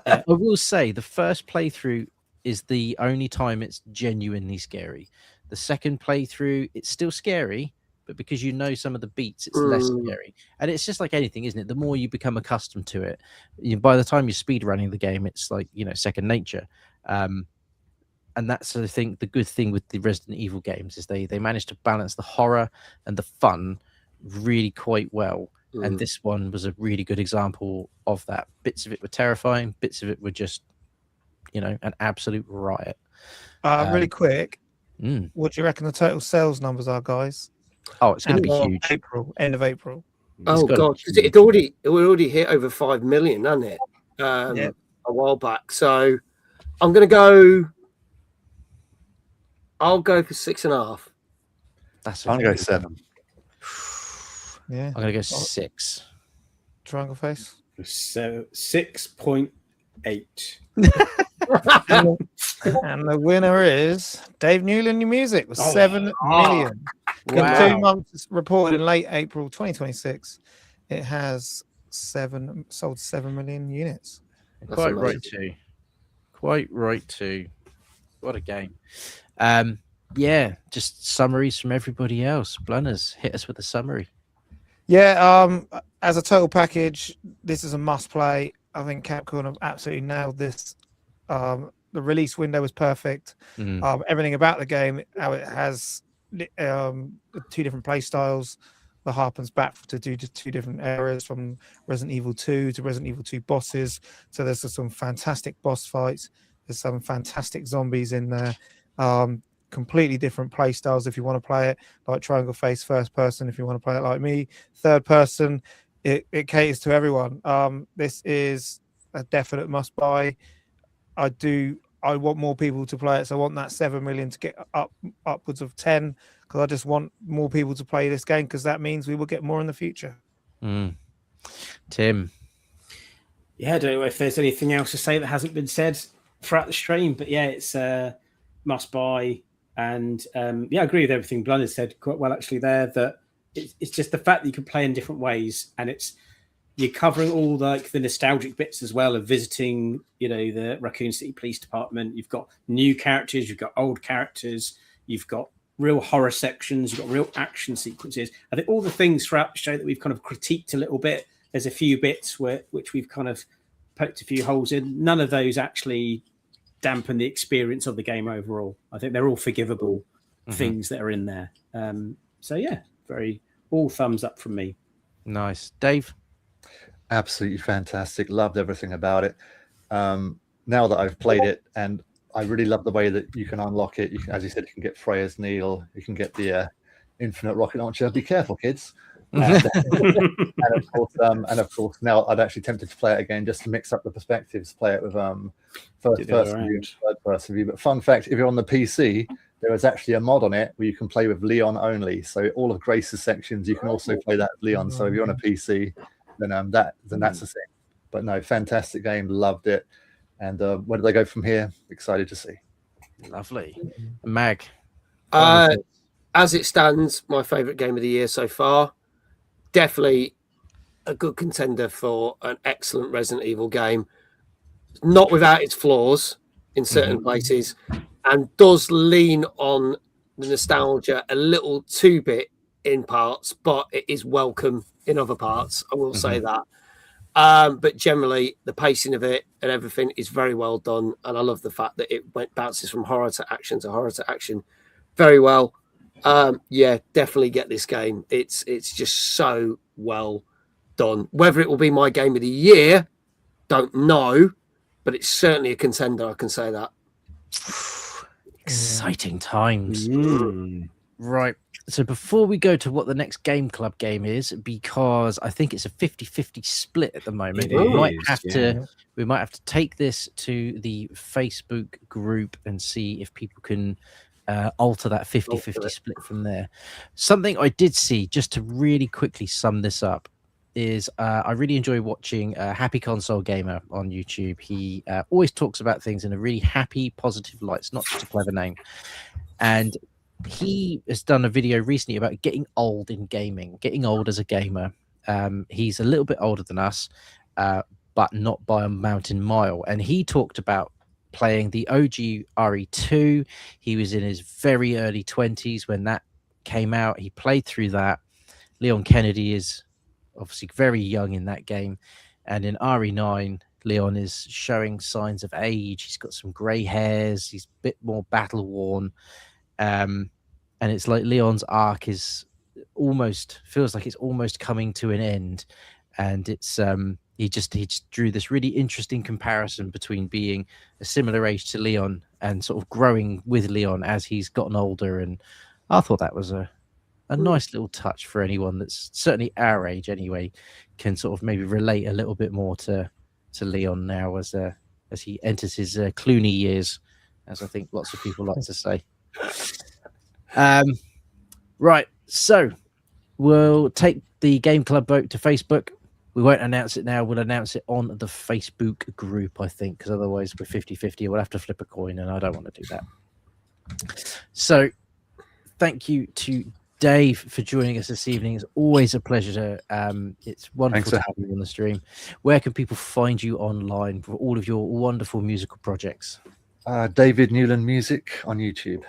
Speaker 1: I will say the first playthrough is the only time it's genuinely scary. The second playthrough, it's still scary, but because you know some of the beats, it's less scary. And it's just like anything, isn't it? The more you become accustomed to it, by the time you're speed running the game, it's like, second nature. and that's, I think, the good thing with the Resident Evil games is they managed to balance the horror and the fun really quite well. And this one was a really good example of that. Bits of it were terrifying, bits of it were just, an absolute riot.
Speaker 2: Really quick,
Speaker 1: Mm.
Speaker 2: what do you reckon the total sales numbers are, guys?
Speaker 1: Oh, it's going to be huge.
Speaker 2: End of April.
Speaker 5: Oh god, it already hit over 5 million, hasn't it? A while back. So I'm going to go. I'll go for 6.5.
Speaker 4: I'm going to go 7.
Speaker 2: Yeah,
Speaker 1: I'm going to go 6.
Speaker 2: Triangle Face.
Speaker 3: So 6.8.
Speaker 2: And the winner is Dave Newland New Music with 7 million.
Speaker 1: Wow.
Speaker 2: 2 months reported in late April 2026. It has sold 7 million units.
Speaker 1: Quite right too. Quite right too. What a game. Yeah, just summaries from everybody else. Blunners, hit us with a summary.
Speaker 2: Yeah, as a total package, this is a must play. I think Capcom have absolutely nailed this. The release window was perfect. Everything about the game, how it has 2 different play styles, that harpens back to do 2 different eras, from Resident Evil 2 to Resident Evil 2 bosses. So there's some fantastic boss fights. There's some fantastic zombies in there. Completely different play styles if you want to play it like Triangle Face first person. If you want to play it like me, third person, it caters to everyone. This is a definite must buy. I want more people to play it, so I want that 7 million to get upwards of 10, because I just want more people to play this game, because that means we will get more in the future.
Speaker 1: Tim.
Speaker 3: Yeah, I don't know if there's anything else to say that hasn't been said throughout the stream, but yeah, it's a must buy. And I agree with everything Blunner said quite well actually there, that it's just the fact that you can play in different ways, and you're covering all the nostalgic bits as well of visiting, the Raccoon City Police Department. You've got new characters, you've got old characters, you've got real horror sections, you've got real action sequences. I think all the things throughout the show that we've kind of critiqued a little bit, there's a few bits which we've kind of poked a few holes in. None of those actually dampen the experience of the game overall. I think they're all forgivable things that are in there. So yeah, all thumbs up from me.
Speaker 1: Nice. Dave?
Speaker 4: Absolutely fantastic. Loved everything about it. Now that I've played it, and I really love the way that you can unlock it. As you said, you can get Freya's Needle, you can get the infinite rocket launcher. Be careful, kids. And of course, now I'd actually tempted to play it again just to mix up the perspectives. Play it with first person view and third person view. But fun fact: if you're on the PC, there is actually a mod on it where you can play with Leon only. So all of Grace's sections, you can also play that with Leon. So if you're on a PC, then that's the thing. But no, fantastic game, loved it. And where do they go from here? Excited to see.
Speaker 1: Lovely. Mag?
Speaker 5: As it stands, my favourite game of the year so far. Definitely a good contender for an excellent Resident Evil game. Not without its flaws in certain places, and does lean on the nostalgia a little too bit in parts, but it is welcome in other parts. I will say that. But generally, the pacing of it and everything is very well done, and I love the fact that it bounces from horror to action very well. Definitely get this game. It's just so well done. Whether it will be my game of the year, don't know, but it's certainly a contender. I can say that.
Speaker 1: Exciting times. Right. So before we go to what the next Game Club game is, because I think it's a 50-50 split at the moment, we might have to take this to the Facebook group and see if people can alter that 50-50 split from there. Something I did see, just to really quickly sum this up, is I really enjoy watching Happy Console Gamer on YouTube. He always talks about things in a really happy, positive light. It's not just a clever name. And he has done a video recently about getting old in gaming, getting old as a gamer. He's a little bit older than us, but not by a mountain mile. And he talked about playing the OG RE2. He was in his very early 20s when that came out. He played through that. Leon Kennedy is obviously very young in that game. And in RE9, Leon is showing signs of age. He's got some grey hairs. He's a bit more battle worn. And it's like Leon's arc is almost feels like it's almost coming to an end. And it's he just drew this really interesting comparison between being a similar age to Leon and sort of growing with Leon as he's gotten older. And I thought that was a nice little touch for anyone that's certainly our age anyway, can sort of maybe relate a little bit more to Leon now as he enters his Clooney years, as I think lots of people like to say. Right, so we'll take the Game Club vote to Facebook. We won't announce it now. We'll announce it on the Facebook group, I think, because otherwise we're 50-50. We'll have to flip a coin, and I don't want to do that. So thank you to Dave for joining us this evening. It's always a pleasure. It's wonderful to have you on the stream. Where can people find you online for all of your wonderful musical projects?
Speaker 4: David Newland Music on YouTube.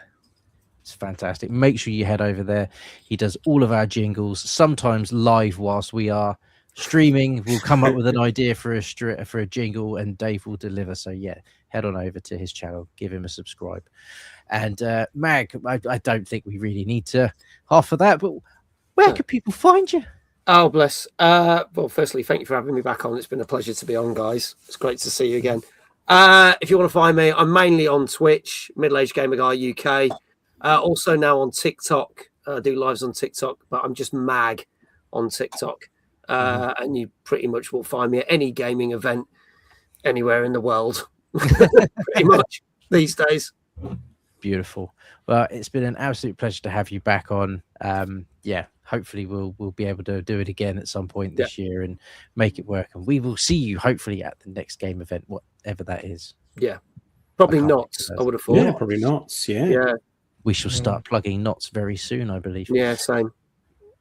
Speaker 1: It's fantastic. Make sure you head over there. He does all of our jingles, sometimes live whilst we are streaming. We'll come up with an idea for a jingle, and Dave will deliver. So yeah, head on over to his channel, give him a subscribe. And Mag, I don't think we really need to offer that, but where can people find you?
Speaker 5: Oh, bless. Well, firstly, thank you for having me back on. It's been a pleasure to be on, guys. It's great to see you again. If you want to find me, I'm mainly on Twitch, Middle Aged Gamer Guy UK. Also now on TikTok. I do lives on TikTok, but I'm just Mag on TikTok. And you pretty much will find me at any gaming event anywhere in the world, pretty much these days.
Speaker 1: Beautiful. Well, it's been an absolute pleasure to have you back on. Hopefully we'll be able to do it again at some point this year and make it work. And we will see you hopefully at the next game event, whatever that is.
Speaker 5: Yeah, probably not. I would have thought.
Speaker 3: Yeah, probably not. Yeah.
Speaker 1: We shall start plugging knots very soon, I believe.
Speaker 5: Yeah, same.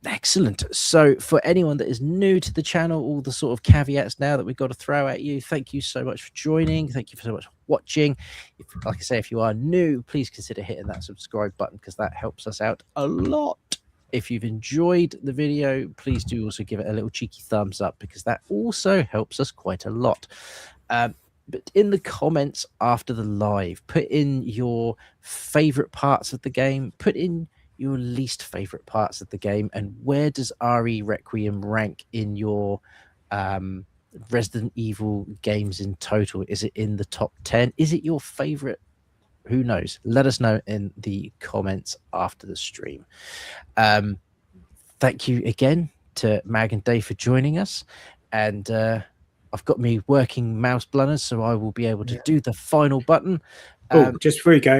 Speaker 1: Excellent. So for anyone that is new to the channel, all the sort of caveats now that we've got to throw at you, thank you so much for joining. Thank you so much for watching. Like I say, if you are new, please consider hitting that subscribe button because that helps us out a lot. If you've enjoyed the video, please do also give it a little cheeky thumbs up because that also helps us quite a lot. But in the comments after the live, put in your favorite parts of the game, put in your least favorite parts of the game, and where does RE Requiem rank in your Resident Evil games in total? Is it in the top 10? Is it your favorite? Who knows? Let us know in the comments after the stream. Thank you again to Mag and Dave for joining us, and I've got me working mouse blunders, so I will be able to do the final button.
Speaker 3: Just before we go,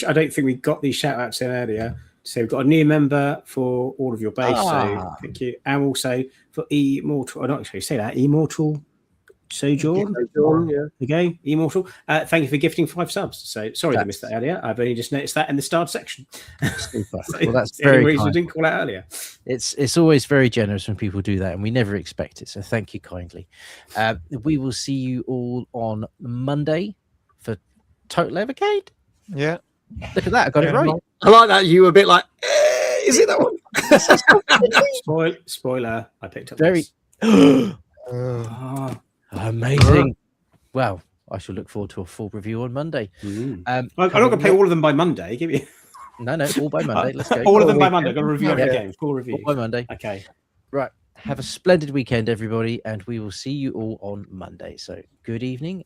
Speaker 3: I don't think we got these shout outs in earlier. So we've got a new member for all of your base. So thank you. And also for Immortal. I'm not actually say that. Immortal Sojourn. Okay. Immortal. Thank you for gifting 5 subs. So sorry I missed that earlier. I've only just noticed that in the starred section.
Speaker 1: Super.
Speaker 3: So
Speaker 1: well, that's very
Speaker 3: reason I didn't call out earlier.
Speaker 1: It's always very generous when people do that, and we never expect it. So thank you kindly. We will see you all on Monday for Total Evercade.
Speaker 2: Yeah.
Speaker 1: Look at that. I got it right.
Speaker 5: I like that. You were a bit like, is it that one?
Speaker 3: Spoiler. I picked up
Speaker 1: Very amazing. Well, I shall look forward to a full review on Monday.
Speaker 3: I'm not going to play all of them by Monday. Give me.
Speaker 1: No, all by Monday. Let's go.
Speaker 3: All of them by Monday. I'm going to review every game. Full review.
Speaker 1: All by Monday.
Speaker 3: Okay.
Speaker 1: Right. Have a splendid weekend, everybody, and we will see you all on Monday. So good evening.